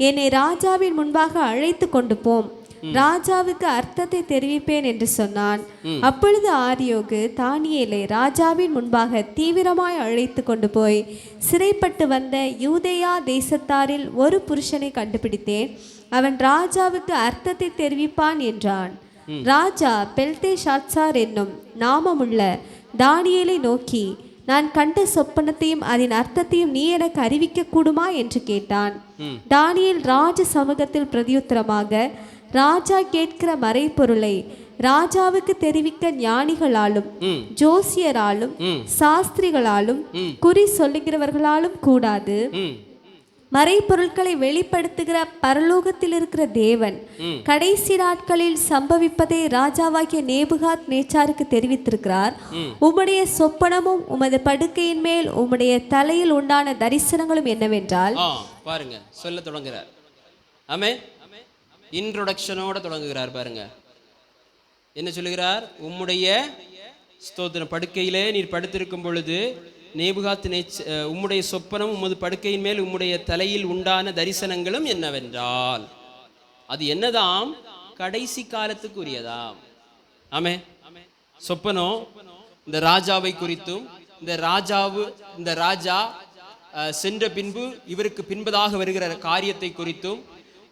என்னை ராஜாவின் முன்பாக அழைத்து கொண்டு போம், ராஜாவுக்கு அர்த்தத்தை தெரிவிப்பேன் என்று சொன்னான். அப்பொழுது ஆரியோகு தானியேலை ராஜாவின் முன்பாக தீவிரமாய் அழைத்து கொண்டு போய், சிறைப்பட்டு வந்த யூதேயா தேசத்தாரில் ஒரு புருஷனை கண்டுபிடித்தேன், அவன் ராஜாவுக்கு அர்த்தத்தை தெரிவிப்பான் என்றான். ராஜா பெல்தேஷாத்சார் என்னும் நாமமுள்ள தானியேலை நோக்கி, நான் கண்ட சொப்பனத்தையும் அதன் அர்த்தத்தையும் நீ எனக்கு அறிவிக்க கூடுமா என்று கேட்டான். தானியேல் ராஜ சமூகத்தில் பிரதியுத்தரமாக, ராஜா கேட்கிற மறைப்பொருளை ராஜாவுக்கு தெரிவிக்க ஞானிகளாலும் ஜோசியராலும் சாஸ்திரிகளாலும் குறி சொல்லுகிறவர்களாலும் கூடாது. மறைபொருட்களை வெளிப்படுத்துகிற பரலோகத்தில் இருக்கிற தேவன் கடைசி நாட்களில் சம்பவிப்பதை ராஜாவாகிய நேபுகாத் நேச்சாருக்கு தெரிவித்திருக்கிறார். உம்முடைய சொப்பனமும் உமது படுக்கையின் மேல் உம்முடைய தலையில் உண்டான தரிசனங்களும் என்னவென்றால், பாருங்க சொல்ல தொடங்குகிறார். ஆமே, இன்ட்ரோடக்ஷனோட தொடங்குகிறார். பாருங்க என்ன சொல்லுகிறார். உம்முடைய ஸ்தோத்திரம் படுக்கையிலே நீர் படுத்திருக்கும் பொழுது நேபுகாத் உம்முடைய சொப்பனம் உமது படுக்கையின் மேல் உம்முடைய தலையில் உண்டான தரிசனங்களும் என்னவென்றால், அது என்னதாம்? கடைசி காலத்துக்குரியதாம். ஆமே, சொப்பனம் இந்த ராஜாவை குறித்தும், இந்த ராஜா சென்ற பின்பு இவருக்கு பின்பதாக வருகிற காரியத்தை குறித்தும்,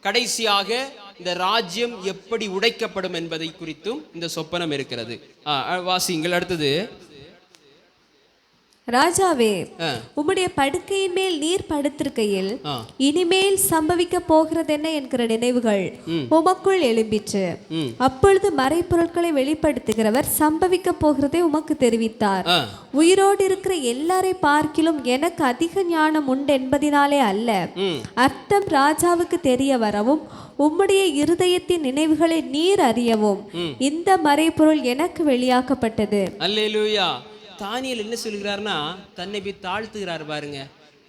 கடைசியாக இந்த ராஜ்யம் எப்படி உடைக்கப்படும் என்பதை குறித்தும் இந்த சொப்பனம் இருக்கிறது. வாசிங்கள் அடுத்தது. ராஜாவே, உம்முடைய படுக்கையின் மேல் நீர் படுத்திருக்கையில் இனிமேல் சம்பவிக்க போகிறது என்ன என்கிற நினைவுகள் உமக்குள் எழும்பிற்று. அப்பொழுது மறைபொருட்களை வெளிப்படுத்துகிறவர் சம்பவிக்க போகிறதை உமக்கு தெரிவித்தார். உயிரோடு இருக்கிற எல்லாரை பார்க்கிலும் எனக்கு அதிக ஞானம் உண்டு என்பதினாலே அல்ல, அர்த்தம் ராஜாவுக்கு தெரிய வரவும் உம்முடைய இருதயத்தின் நினைவுகளை நீர் அறியவும் இந்த மறைபொருள் எனக்கு வெளியாக்கப்பட்டது. அல்லேலூயா. தானியேல் என்ன சொல்கிறார்னா, தன்னை போய் தாழ்த்துகிறார். பாருங்க,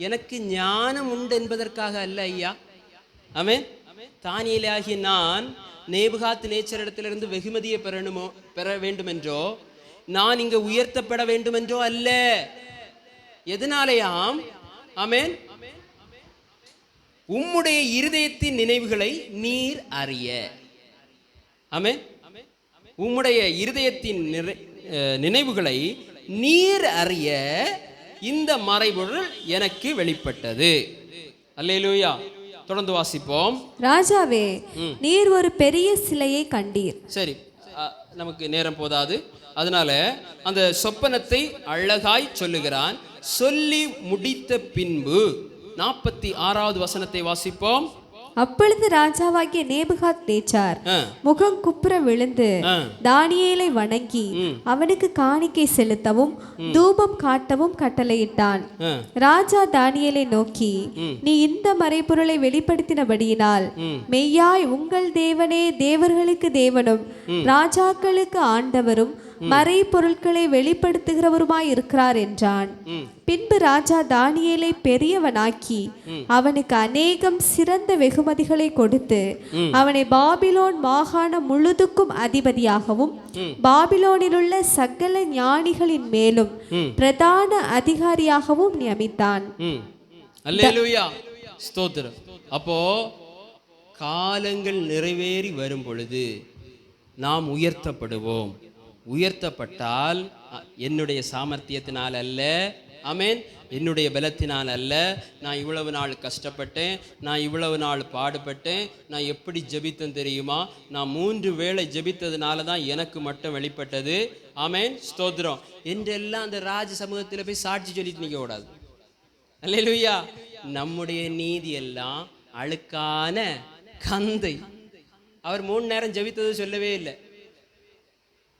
எனக்கு ஞானம் உண்டு என்பதற்காக அல்ல ஐயா. ஆமென். தானியேலாகிய நான் நேபுகாத் நேச்சரிடத்திலிருந்து வெகுமதியை பெற வேண்டும் என்றோ, நான் இங்க உயர்த்தப்பட வேண்டும் என்றோ அல்ல. எதனாலேயாம்? ஆமென். உம்முடைய இருதயத்தின் நினைவுகளை நீர் அறிய. ஆமென். உம்முடைய இருதயத்தின் நினைவுகளை நீர் அறிய இந்த மறைபொருள் எனக்கு வெளிப்பட்டது. அல்லேலூயா. தொடர்ந்து வாசிப்போம். ராஜாவே, நீர் ஒரு பெரிய சிலையை கண்டீர். சரி, நமக்கு நேரம் போதாது, அதனால அந்த சொப்பனத்தை அழகாய் சொல்லுகிறான். சொல்லி முடித்த பின்பு 46வது வசனத்தை வாசிப்போம். அப்பொழுது ராஜாவாகிய நேபுகாத் நேச்சார் முகம் குப்புற விழுந்து தானியேலை வணங்கி அவனுக்கு காணிக்கை செலுத்தவும் தூபம் காட்டவும் கட்டளையிட்டான். ராஜா தானியேலை நோக்கி, நீ இந்த மறைபொருளை வெளிப்படுத்தினபடியினால் மெய்யாய் உங்கள் தேவனே தேவர்களுக்கு தேவனும் ராஜாக்களுக்கு ஆண்டவரும் மறைபொருட்களை வெளிப்படுத்துகிறவருமாய் இருக்கிறார் என்றான். பின்பு ராஜா தானியேலை பெரியவனாக்கி அவனுக்கு அநேகம் சிறந்த வெகுமதிகளை கொடுத்து அவனை பாபிலோன் மாகாணம் முழுதுக்கும் அதிபதியாகவும் பாபிலோனில் உள்ள சகல ஞானிகளின் மேலும் பிரதான அதிகாரியாகவும் நியமித்தான். அல்லேலூயா. ஸ்தோத்திரம். அப்போ காலங்கள் நிறைவேறி வரும் பொழுது நாம் உயர்த்தப்படுவோம். உயர்த்தப்பட்டால் என்னுடைய சாமர்த்தியத்தினால் அல்ல, ஆமென், என்னுடைய பலத்தினால் அல்ல. நான் இவ்வளவு நாள் கஷ்டப்பட்டேன், நான் இவ்வளவு நாள் பாடுபட்டேன், நான் எப்படி ஜெபித்தேன் தெரியுமா? நான் 3 வேளை ஜெபித்ததுனால தான் எனக்கு மட்டும் வெளிப்பட்டது. ஆமென், ஸ்தோத்திரம் என்றெல்லாம் அந்த ராஜ சமூகத்தில் போய் சாட்சி சொல்லிட்டு நிற்க கூடாது. அல்லேலூயா. நம்முடைய நீதி எல்லாம் அழுக்கான கந்தை. அவர் 3 நேரம் ஜெபித்தது சொல்லவே இல்லை.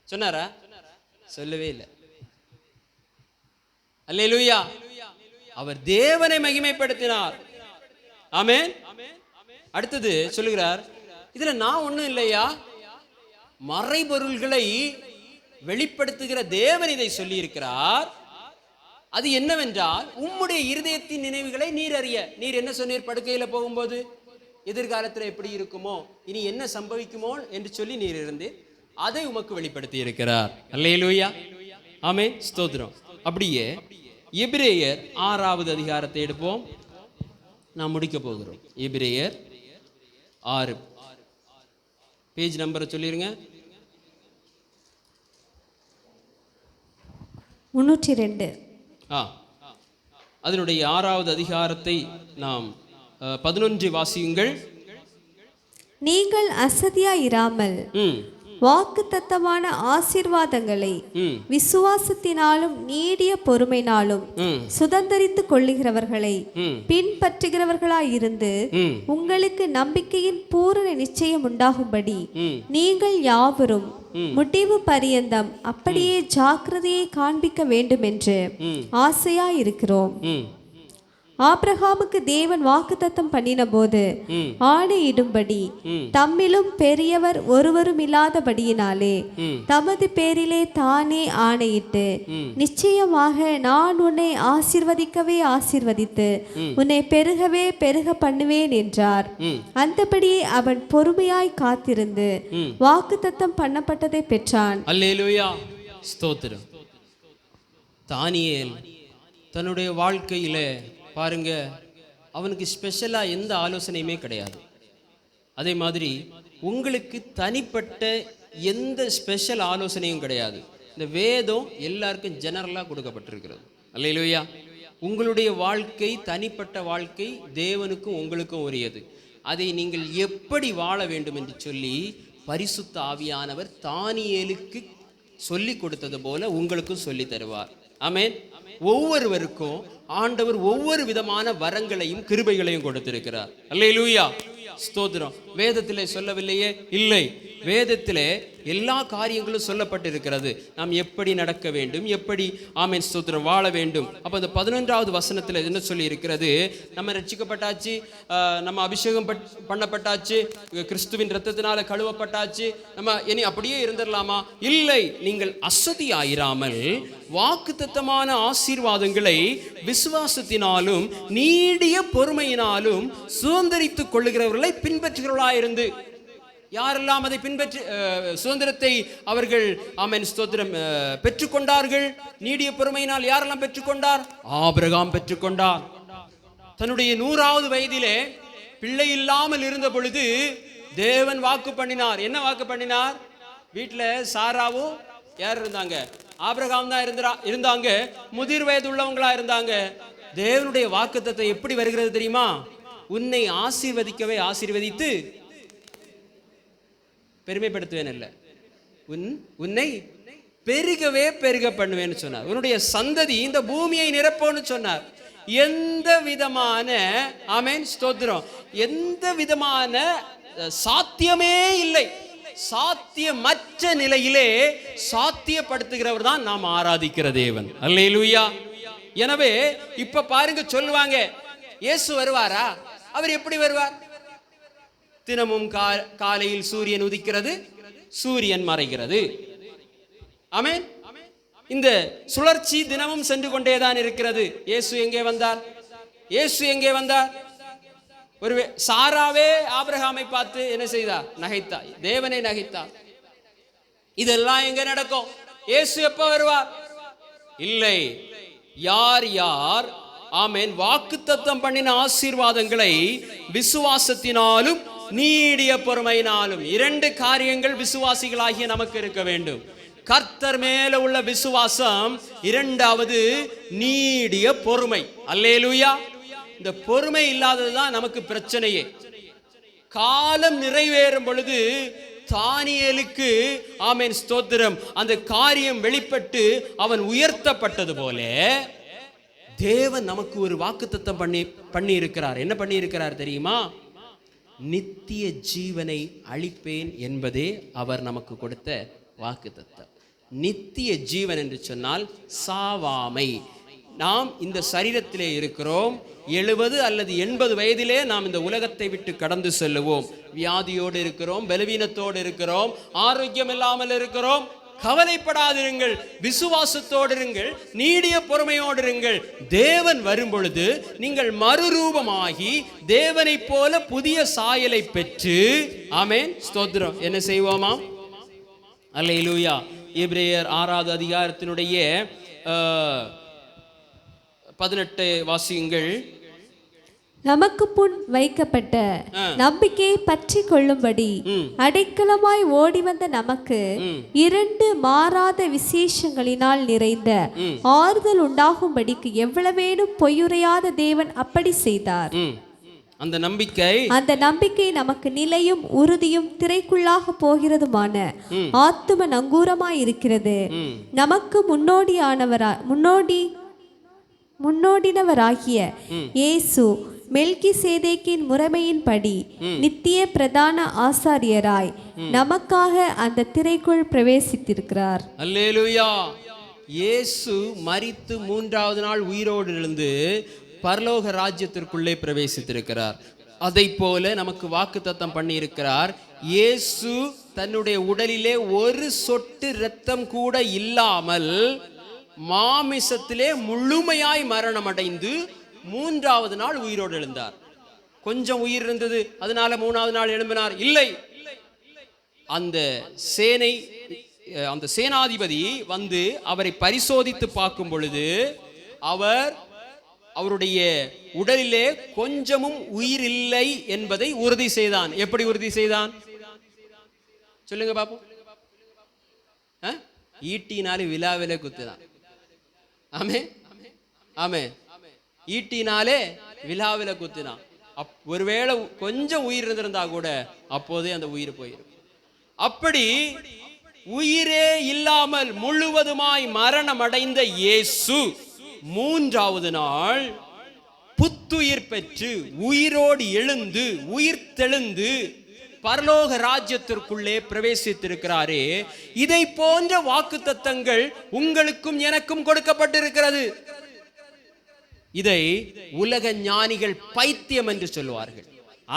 சொன்னாரா? சொல்லவே இல்லை. அல்லேலூயா. அவர் தேவனை மகிமைப்படுத்தினார். ஆமென். அடுத்தது சொல்லுகிறார், இதுல நான் ஒண்ணும் இல்லையா, மறைபொருள்களை வெளிப்படுத்துகிற தேவன் இதை சொல்லி இருக்கிறார். அது என்னவென்றால், உம்முடைய இருதயத்தின் நினைவுகளை நீர் அறிய. நீர் என்ன சொன்னீர்? படுக்கையில போகும்போது எதிர்காலத்தில் எப்படி இருக்குமோ, இனி என்ன சம்பவிக்குமோ என்று சொல்லி நீர் இருந்து அதை உமக்கு வெளிப்படுத்தி இருக்கிறார். அல்லேலூயா. ஆமென், ஸ்தோத்திரம். அப்படியே எபிரேயர் 6வது அதிகாரத்தை எடுப்போம். நாம் முடிக்க போகிறோம். எபிரேயர் 6, பேஜ் நம்பரை சொல்லிருங்க. 302. அதனுடைய 6வது அதிகாரத்தை நாம் 11 வாசியுங்கள். நீங்கள் அசதியாயிராமல் வாக்குத்தத்தமான ஆசீர்வாதங்களை விசுவாசத்தினாலும் நீடிய பொறுமையினாலும் சுதந்தரித்துக் கொள்ளுகிறவர்களை பின்பற்றுகிறவர்களாயிருந்து உங்களுக்கு நம்பிக்கையின் பூரண நிச்சயம் உண்டாகும்படி நீங்கள் யாவரும் முடிவு பரியந்தம் அப்படியே ஜாக்கிரதையை காண்பிக்க வேண்டும் என்று ஆசையாயிருக்கிறோம். ஆபிரகாமுக்கு தேவன் வாக்குத்தத்தம் பண்ணின போது ஆணையிடும்படி தம்மிலும் பெரியவர் ஒருவரும் இல்லாதபடியினாலே தமது பேரிலே தானே ஆணையிட்டு, நிச்சயமாக நான் உன்னை ஆசீர்வதிக்கவே ஆசீர்வதித்து உன்னை பெருகவே பெருக பண்ணுவேன் என்றார். அந்தபடியே அவன் பொறுமையாய் காத்திருந்து வாக்குத்தத்தம் பண்ணப்பட்டதை பெற்றான். அல்லேலூயா, ஸ்தோத்திரம். தானியேல் தன்னுடைய வாழ்க்கையில பாருங்க, அவனுக்கு ஸ்பெஷலா எந்த ஆலோசனையுமே கிடையாது. அதே மாதிரி உங்களுக்கு தனிப்பட்ட எந்த ஸ்பெஷல் ஆலோசனையும் கிடையாது. இந்த வேதம் எல்லாருக்கும் ஜெனரலா கொடுக்கப்பட்டிருக்கிறது. அல்லேலூயா. உங்களுடைய வாழ்க்கை, தனிப்பட்ட வாழ்க்கை தேவனுக்கும் உங்களுக்கும் உரியது. அதை நீங்கள் எப்படி வாழ வேண்டும் என்று சொல்லி பரிசுத்த ஆவியானவர் தானியேலுக்கு சொல்லி கொடுத்தது போல உங்களுக்கும் சொல்லி தருவார். ஆமென். ஒவ்வொருவருக்கும் ஆண்டவர் ஒவ்வொரு விதமான வரங்களையும் கிருபைகளையும் கொடுத்திருக்கிறார். அல்லேலூயா, ஸ்தோத்திரம். வேதத்திலே சொல்லவில்லையே? இல்லை, வேதத்திலே எல்லா காரியங்களும் சொல்லப்பட்டிருக்கிறது. நாம் எப்படி நடக்க வேண்டும், எப்படி ஆமென் ஸ்தோத்திரம் வாழ வேண்டும். அப்போ அந்த 11வது வசனத்தில் என்ன சொல்லி இருக்கிறது? நம்ம ரட்சிக்கப்பட்டாச்சு, நம்ம அபிஷேகம் பண்ணப்பட்டாச்சு, கிறிஸ்துவின் இரத்தத்தினால கழுவப்பட்டாச்சு, நம்ம இனி அப்படியே இருந்துடலாமா? இல்லை, நீங்கள் அசதியாயிராமல் வாக்குத்தத்தமான ஆசீர்வாதங்களை விசுவாசத்தினாலும் நீடிய பொறுமையினாலும் சுதந்திரித்துக் கொள்ளுகிறவர்களை பின்பற்றுகிறவர்களாயிருந்து. யாரெல்லாம் அதை பின்பற்றி சுதந்திரத்தை அவர்கள் ஆமென் ஸ்தோத்திரம் பெற்றுக்கொண்டார்கள்? நீடிய பொறுமையினால் யாரெல்லாம் பெற்றுக்கொண்டார்? ஆபிரகாம் பெற்றுக்கொண்டார். தன்னுடைய 100வது வயதிலே பிள்ளை இல்லாமல் இருந்த பொழுது தேவன் வாக்கு பண்ணினார். என்ன வாக்கு பண்ணினார்? வீட்டில் சாராவும் யார் இருந்தாங்க? ஆபிரகாம் தான் இருந்தாங்க. முதிர் வயது உள்ளவங்களா இருந்தாங்க. தேவனுடைய வாக்குத்தத்தம் எப்படி வருகிறது தெரியுமா? உன்னை ஆசீர்வதிக்கவே ஆசீர்வதித்து பெருமைப்படுத்துவேன் அல்ல, உன்னை பெருகவே பெருக பண்ணுவேன்னு சொன்னார். உன்னுடைய சந்ததி இந்த பூமியை நிரப்போன்னு சொன்னார். எந்த விதமான ஆமென் ஸ்தோத்திரம், எந்த விதமான சாத்தியமே இல்லை. சாத்தியமற்ற நிலையிலே சாத்தியப்படுத்துகிறவர் தான் நாம் ஆராதிக்கிற தேவன். அல்லேலூயா. எனவே இப்ப பாருங்க, சொல்லுவாங்க இயேசு வருவாரா? அவர் எப்படி வருவார்? தினமும் காலையில் சூரியன் உதிக்கிறது, சூரியன் மறைகிறது. ஆமென். இந்த சுழற்சி தினமும் சென்று கொண்டேதான் இருக்கிறது. இயேசு எங்கே வந்தார்? இயேசு எங்கே வந்தார்? ஒரு சாராவே ஆபிரகாமை பார்த்து என்ன செய்தார்? நகைத்தார். தேவனை நகைத்தார். இதெல்லாம் எங்க நடக்கும்? இயேசு எப்ப வருவார்? இல்லை. யார் யார் ஆமென் வாக்குத்தத்தம் பண்ணின ஆசீர்வாதங்களை விசுவாசத்தினாலும் நீடிய பொறுமையினாலும், 2 காரியங்கள் விசுவாசிகளாகிய நமக்கு இருக்க வேண்டும். கர்த்தர் மேல உள்ள விசுவாசம், 2வது நீடிய பொறுமை. அல்லேலூயா. இந்த பொறுமை இல்லாததுதான் நமக்கு பிரச்சனையே. காலம் நிறைவேறும் பொழுது தானியேலுக்கு ஆமென் ஸ்தோத்திரம் அந்த காரியம் வெளிப்பட்டு அவன் உயர்த்தப்பட்டது போல தேவன் நமக்கு ஒரு வாக்குத்தத்தம் பண்ணி இருக்கிறார். என்ன பண்ணி இருக்கிறார் தெரியுமா? நித்திய ஜீவனை அளிப்பேன் என்பதே அவர் நமக்கு கொடுத்த வாக்குத்தத்தம். நித்திய ஜீவன் என்று சொன்னால் சாவாமை. நாம் இந்த சரீரத்திலே இருக்கிறோம். 70 அல்லது 80 வயதிலே நாம் இந்த உலகத்தை விட்டு கடந்து செல்லுவோம். வியாதியோடு இருக்கிறோம், பலவீனத்தோடு இருக்கிறோம், ஆரோக்கியம் இல்லாமல் இருக்கிறோம். கவலைப்படாதிருங்கள், விசுவாசத்தோடு இருங்கள், நீடிய பொறுமையோடு இருங்கள். தேவன் வரும் பொழுது நீங்கள் மறுரூபமாகி தேவனை போல புதிய சாயலை பெற்று ஆமென் ஸ்தோத்திரம் என்ன செய்வோமா? அல்லேலூயா. எபிரேயர் 6வது அதிகாரத்தினுடைய 18 வாசியுங்கள். நமக்கு முன் வைக்கப்பட்ட நம்பிக்கையை பற்றி கொள்ளும்படி அடைக்கலமாய் ஓடி வந்த நமக்கு 2 மாறாத விசேஷங்களினால் நிறைந்த ஆறுதல் உண்டாகும்படிக்கு எவ்வளவேனும் பொய்யுரையாத தேவன் அப்படி செய்தார். அந்த நம்பிக்கை நமக்கு நிலையும் உறுதியும் திரைக்குள்ளாக போகிறதுமான ஆத்தும நங்கூரமாய் இருக்கிறது. நமக்கு முன்னோடினவராகிய இயேசு மெல்கிசேதேக்கின் முறைமையின்படி நித்திய பிரதான ஆசாரியராய் நமக்காக அந்த திரைக்குள் பிரவேசித்திருக்கிறார். அல்லேலூயா. இயேசு மரித்து 3வது நாள் உயிரோடு எழுந்து பரலோக ராஜ்யத்திற்குள்ளே பிரவேசித்திருக்கிறார். அதை போல நமக்கு வாக்குத்தத்தம் பண்ணி இருக்கிறார். இயேசு தன்னுடைய உடலிலே ஒரு சொட்டு இரத்தம் கூட இல்லாமல் மாமிசத்திலே முழுமையாய் மரணம் அடைந்து 3வது நாள் உயிரோடு எழுந்தார். கொஞ்சம் உயிர் இருந்தது, அதனால 3வது நாள் எழும்பினார்? இல்லை. அந்த சேனாதிபதி வந்து அவரை பரிசோதித்து பார்க்கும் பொழுது அவருடைய உடலிலே கொஞ்சமும் உயிர் இல்லை என்பதை உறுதி செய்தான். எப்படி உறுதி செய்தான்? சொல்லுங்க பாப்போம். ஈட்டினாலே விழாவிலே குத்துதான். ஆமே ஆமே, ஈட்டினாலே விழாவில குத்தினான். ஒருவேளை கொஞ்சம் உயிர் இருந்திருந்தா கூட அப்போதே அந்த உயிர் போயிடும். அப்படி உயிரே இல்லாமல் முழுவதுமாய் மரணம் அடைந்த இயேசு 3வது நாள் புத்துயிர் பெற்று உயிரோடு எழுந்து உயிர் தெழுந்து பரலோக ராஜ்யத்திற்குள்ளே பிரவேசித்திருக்கிறாரே. இதை போன்ற வாக்குத்தத்தங்கள் உங்களுக்கும் எனக்கும் கொடுக்கப்பட்டிருக்கிறது. இதை உலக ஞானிகள் பைத்தியம் என்று சொல்வார்கள்.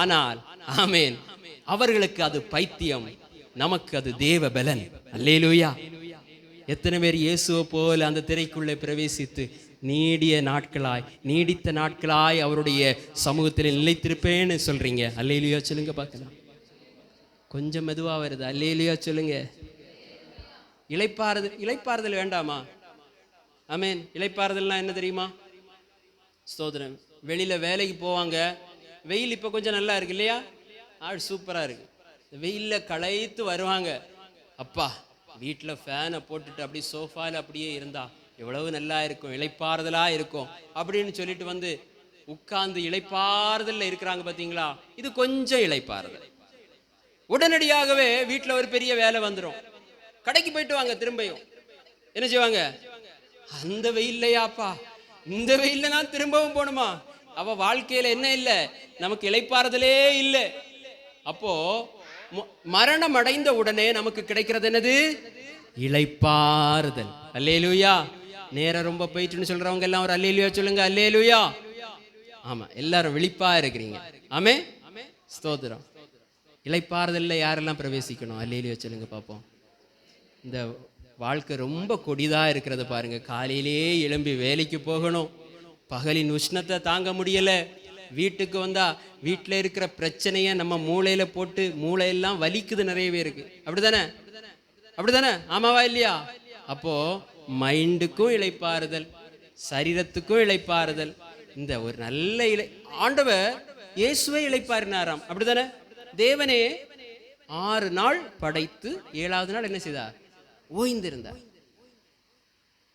ஆனால் ஆமேன், அவர்களுக்கு அது பைத்தியம், நமக்கு அது தேவ பலன். அல்லேலூயா. எத்தனை பேர் இயேசுவை போல அந்த திரைக்குள்ளே பிரவேசித்து நீடித்த நாட்களாய் அவருடைய சமூகத்தில் நிலைத்திருப்பேன்னு சொல்றீங்க? அல்லேலூயா சொல்லுங்க பார்க்கலாம். கொஞ்சம் மெதுவா வருது. அல்லேலூயா சொல்லுங்க. இளைப்பாறுதல் வேண்டாமா? ஆமேன். இளைப்பாறுதல்னா என்ன தெரியுமா? ஸ்தோத்திரம். வெளியில வேலைக்கு போவாங்க, வெயில் இப்ப கொஞ்சம் நல்லா இருக்கு இல்லையா? சூப்பரா இருக்கு. வெயில்ல களைத்து வருவாங்க. அப்பா, வீட்டில் ஃபேனை போட்டுட்டு அப்படி சோஃபால அப்படியே இருந்தா எவ்வளவு நல்லா இருக்கும், இளைப்பாறுதலா இருக்கும் அப்படின்னு சொல்லிட்டு வந்து உட்கார்ந்து இளைப்பாறுதல்ல இருக்கிறாங்க. பார்த்தீங்களா? இது கொஞ்சம் இளைப்பாறுதல். உடனடியாகவே வீட்டில் ஒரு பெரிய வேலை வந்துடும். கடைக்கு போயிட்டு வாங்க, திரும்பியும் என்ன செய்வாங்க? அந்த வெயில்லையாப்பா, இந்த வெயில்ல நான் திரும்பவும் போகணுமா? அவ வாழ்க்கையில என்ன இல்லை, நமக்கு இளைப்பாறுதலே இல்லை. அப்போ மரணம் அடைந்த உடனே நமக்கு கிடைக்கிறது என்னது? இளைப்பாறுதல். அல்லேலூயா. நேரம் ரொம்ப போயிட்டுன்னு சொல்றவங்க எல்லாம் ஒரு அல்லேலூயா சொல்லுங்க. அல்லேலூயா. ஆமா, எல்லாரும் விழிப்பா இருக்கிறீங்க. ஆமே, ஸ்தோத்திரம். இளைப்பாறுதல்ல யாரெல்லாம் பிரவேசிக்கணும்? அல்லேலூயா சொல்லுங்க பார்ப்போம். இந்த வாழ்க்கை ரொம்ப கொடிதா இருக்கிறது பாருங்க. காலையிலே எழும்பி வேலைக்கு போகணும், பகலின் உஷ்ணத்தை தாங்க முடியல, வீட்டுக்கு வந்தா வீட்டில் இருக்கிற பிரச்சனைய நம்ம மூளையில போட்டு மூளையெல்லாம் வலிக்குது நிறைய பேருக்கு. அப்படிதானே? ஆமாவா இல்லையா? அப்போ மைண்டுக்கும் இளைப்பாறுதல், சரீரத்துக்கும் இளைப்பாறுதல். இந்த ஒரு நல்ல ஆண்டவர் இயேசுவை இளைப்பாறினாராம். அப்படிதானே? தேவனே 6 நாள் படைத்து 7வது நாள் என்ன செய்தார்? ஓய்ந்திருந்தார்.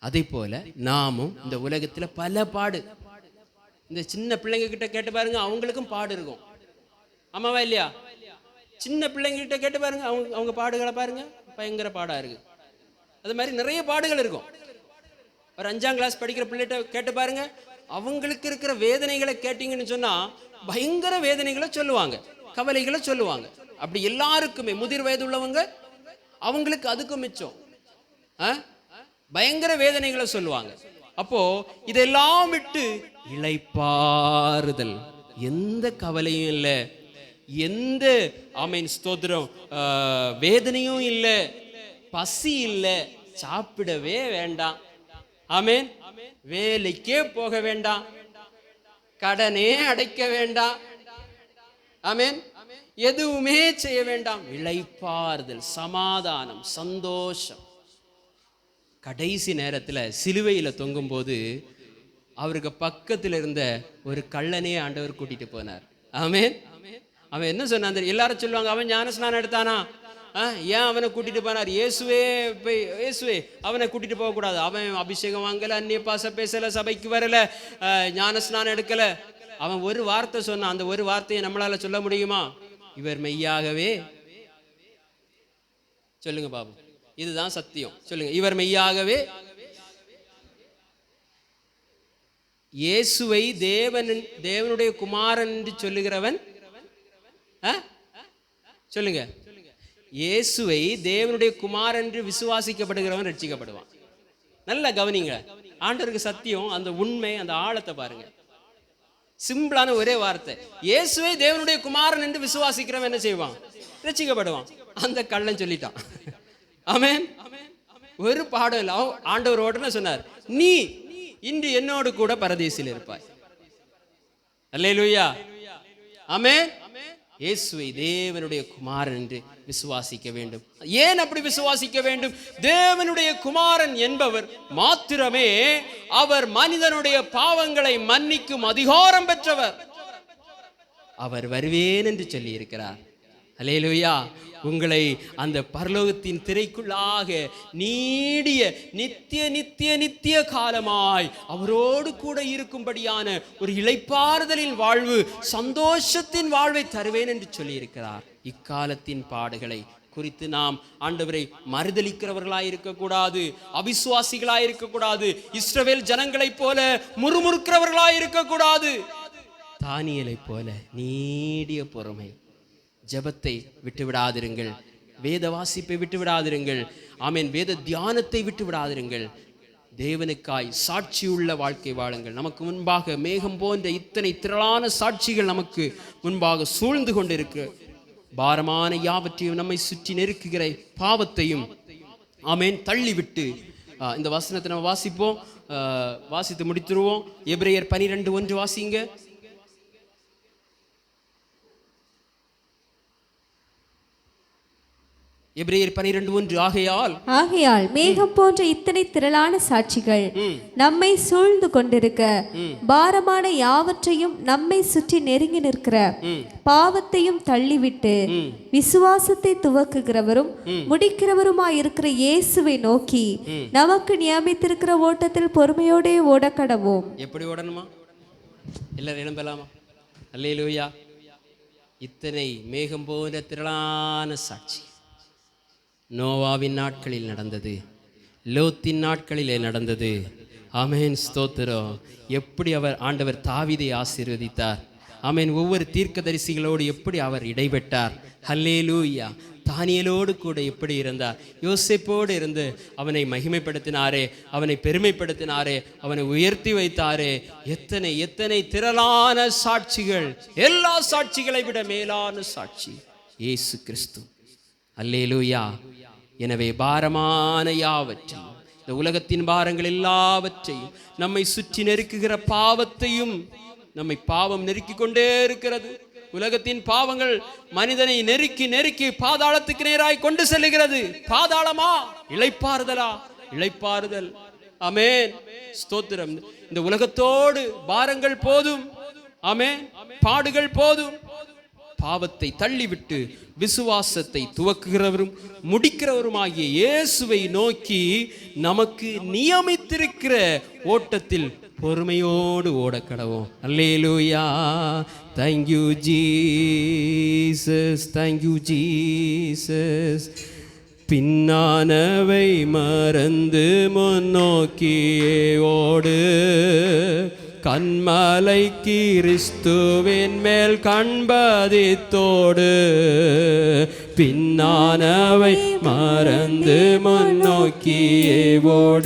அதே போல நாமும் இந்த உலகத்துல பல பாடு. இந்த சின்ன பிள்ளைங்க கிட்ட கேட்டு பாருங்க, அவங்களுக்கும் பாடு இருக்கும். ஆமாவா இல்லையா? சின்ன பிள்ளைங்க கிட்ட கேட்டு பாருங்க, அவங்க பாடுகளை பாருங்க, பயங்கர பாடா இருக்கு. அது மாதிரி நிறைய பாடுகள் இருக்கும். ஒரு 5ஆம் கிளாஸ் படிக்கிற பிள்ளைகிட்ட கேட்டு பாருங்க, அவங்களுக்கு இருக்கிற வேதனைகளை கேட்டீங்கன்னு சொன்னா பயங்கர வேதனைகளை சொல்லுவாங்க, கவலைகளை சொல்லுவாங்க. அப்படி எல்லாருக்குமே முதிர் வயது உள்ளவங்க அவங்களுக்கு அதுக்கும் மிச்சம் பயங்கர வேதனைகளை சொல்லுவாங்க. அப்போ இதெல்லாம் விட்டு இளைப்பாறுதல், எந்த கவலையும் இல்லை, எந்த ஆமீன் ஸ்தோத்திரம் வேதனையும் இல்லை, பசி இல்லை, சாப்பிடவே வேண்டாம், ஆமீன், வேலைக்கே போக வேண்டாம், கடனே அடைக்க வேண்டாம், ஆமீன், எதுவுமே செய்ய வேண்டாம். இளைப்பாறுதல், சமாதானம், சந்தோஷம். கடைசி நேரத்தில் சிலுவையில் தொங்கும் போது அவருக்கு பக்கத்தில் இருந்த ஒரு கள்ளனே ஆண்டவர் கூட்டிட்டு போனார். ஆமேன். அவன் என்ன சொன்னான்? எல்லாரும் சொல்லுவாங்க, அவன் ஞானஸ்நானம் எடுத்தானா, ஏன் அவனை கூட்டிட்டு போனார்? இயேசுவே அவனை கூட்டிட்டு போக கூடாது, அவன் அபிஷேகம் வாங்கல, அந்நிய பாச பேசல, சபைக்கு வரல, ஞானஸ்நானம் எடுக்கல. அவன் ஒரு வார்த்தை சொன்னான். அந்த ஒரு வார்த்தையை நம்மளால சொல்ல முடியுமா? இவர் மெய்யாகவே, சொல்லுங்க பாபு, இதுதான் சத்தியம், சொல்லுங்க. இவர் மெய்யாகவே இயேசுவை தேவனுடைய குமாரன் என்று சொல்லுகிறவன், சொல்லுங்க, இயேசுவை தேவனுடைய குமாரன் என்று விசுவாசிக்கப்படுகிறவன் ரட்சிக்கப்படுவான். நல்ல கவனிங்க, ஆண்டவருக்கு சத்தியம், அந்த உண்மை, அந்த ஆழத்தை பாருங்க. சிம்பிளான ஒரே வார்த்தை. இயேசுவை தேவனுடைய குமாரன் என்று விசுவாசிக்கிறவன் என்ன செய்வான்? ரட்சிக்கப்படுவான். அந்த கள்ளன் சொல்லிட்டான். ஆமென். ஒரு பாடம் இல்லை. ஆண்டவர் ஓடன சொன்னார், நீ இன்று என்னோடு கூட பரதேசில் இருப்பாய். அல்லேலூயா. ஆமென். இயேசுவை தேவனுடைய குமாரன் என்று விசுவாசிக்க வேண்டும். ஏன் அப்படி விசுவாசிக்க வேண்டும்? தேவனுடைய குமாரன் என்பவர் மாத்திரமே அவர் மனிதனுடைய பாவங்களை மன்னிக்கும் அதிகாரம் பெற்றவர். அவர் வருவேன் என்று சொல்லி இருக்கிறார். அல்லேலூயா. உங்களை அந்த பரலோகத்தின் திரைக்குள்ளாக நீடிய நித்திய நித்திய நித்திய காலமாய் அவரோடு கூட இருக்கும்படியான ஒரு இளைப்பாறுதலின் வாழ்வு, சந்தோஷத்தின் வாழ்வை தருவேன் என்று சொல்லி இருக்கிறார். இக்காலத்தின் பாடுகளை குறித்து நாம் ஆண்டவரை மறுதலிக்கிறவர்களாய் இருக்கக்கூடாது, அவிசுவாசிகளாய் இருக்கக்கூடாது, இஸ்ரவேல் ஜனங்களைப் போல முறுமுறுக்கிறவர்களாய் இருக்கக்கூடாது. தானியேலைப் போல நீடிய பொறுமை. ஜெபத்தை விட்டுவிடாதிருங்கள், வேத வாசிப்பை விட்டுவிடாதிருங்கள். ஆமென். வேத தியானத்தை விட்டுவிடாதிருங்கள். தேவனுக்காய் சாட்சியுள்ள வாழ்க்கை வாழுங்கள். நமக்கு முன்பாக மேகம் போன்ற இத்தனை திரளான சாட்சிகள் நமக்கு முன்பாக சூழ்ந்து கொண்டிருக்கு. பாரமான யாவற்றையும் நம்மை சுற்றி நெருக்குகிற பாவத்தையும் ஆமென் தள்ளிவிட்டு இந்த வசனத்தை நம்ம வாசிப்போம், வாசித்து முடித்துருவோம். எபிரேயர் 12:1 வாசிங்க. எபிரேயர் 12:1 ஆகையால் மேகம் போன்ற இத்தனை திரளான சாட்சிகள் நம்மை சூழ்ந்து கொண்டிருக்க, பாரமான யாவற்றையும் நம்மை சுற்றி நெருங்கி நிற்கிற பாவத்தையும் தள்ளிவிட்டு, விசுவாசத்தை துவக்குகிறவரும் முடிக்கிறவருமாயிருக்கிற இயேசுவை நோக்கி நமக்கு நியமித்திருக்கிற ஓட்டத்தில் பொறுமையோடே ஓடக்கடவோம். எப்படி ஓடணுமா? எல்லாரும் எழும்பலாமா? அல்லேலூயா. இத்தனை மேகம் போன்ற திரளான சாட்சி நோவாவின் நாட்களில் நடந்தது, லோத்தின் நாட்களிலே நடந்தது. ஆமென். ஸ்தோத்திரம். எப்படி ஆண்டவர் தாவீதை ஆசீர்வதித்தார். ஆமென். ஒவ்வொரு தீர்க்கதரிசிகளோடு எப்படி அவர் இடைப்பட்டார். ஹல்லேலூயா. தானியேலோடு கூட எப்படி இருந்தார். யோசேப்போடு இருந்து அவனை மகிமைப்படுத்தினாரே, அவனை பெருமைப்படுத்தினாரே, அவனை உயர்த்தி வைத்தாரே. எத்தனை எத்தனை திரளான சாட்சிகள். எல்லா சாட்சிகளை விட மேலான சாட்சி இயேசு கிறிஸ்து. அல்லேலூயா. எனவே பாரமான யாவற்றையும், இந்த உலகத்தின் பாரங்கள் எல்லாவற்றையும், நம்மை சுற்றி நெருக்குகிற பாவத்தையும், நம்மை பாவம் நெருக்கிக் கொண்டே இருக்கிறது. உலகத்தின் பாவங்கள் மனிதனை நெருக்கி நெருக்கி பாதாளத்துக்கு நேராய் கொண்டு செல்லுகிறது. பாதாளமா? இளைப்பாறுதலா? இளைப்பாறுதல். ஆமென். ஸ்தோத்திரம். இந்த உலகத்தோடு பாரங்கள் போதும். ஆமென். பாடுகள் போதும். பாவத்தை தள்ளிவிட்டு விசுவாசத்தை துவக்குகிறவரும் முடிக்கிறவருமாகிய இயேசுவை நோக்கி நமக்கு நியமித்திருக்கிற ஓட்டத்தில் பொறுமையோடு ஓடக்கடவோம். அல்லேலூயா. Thank you Jesus, thank you Jesus. பின்னானவை மறந்து முன்னோக்கியே ஓடு, கண்மலை கிறிஸ்துவின் மேல் கண்பதித்தோடு. பின்னானவை மறந்து முன்னோக்கியே ஓடு.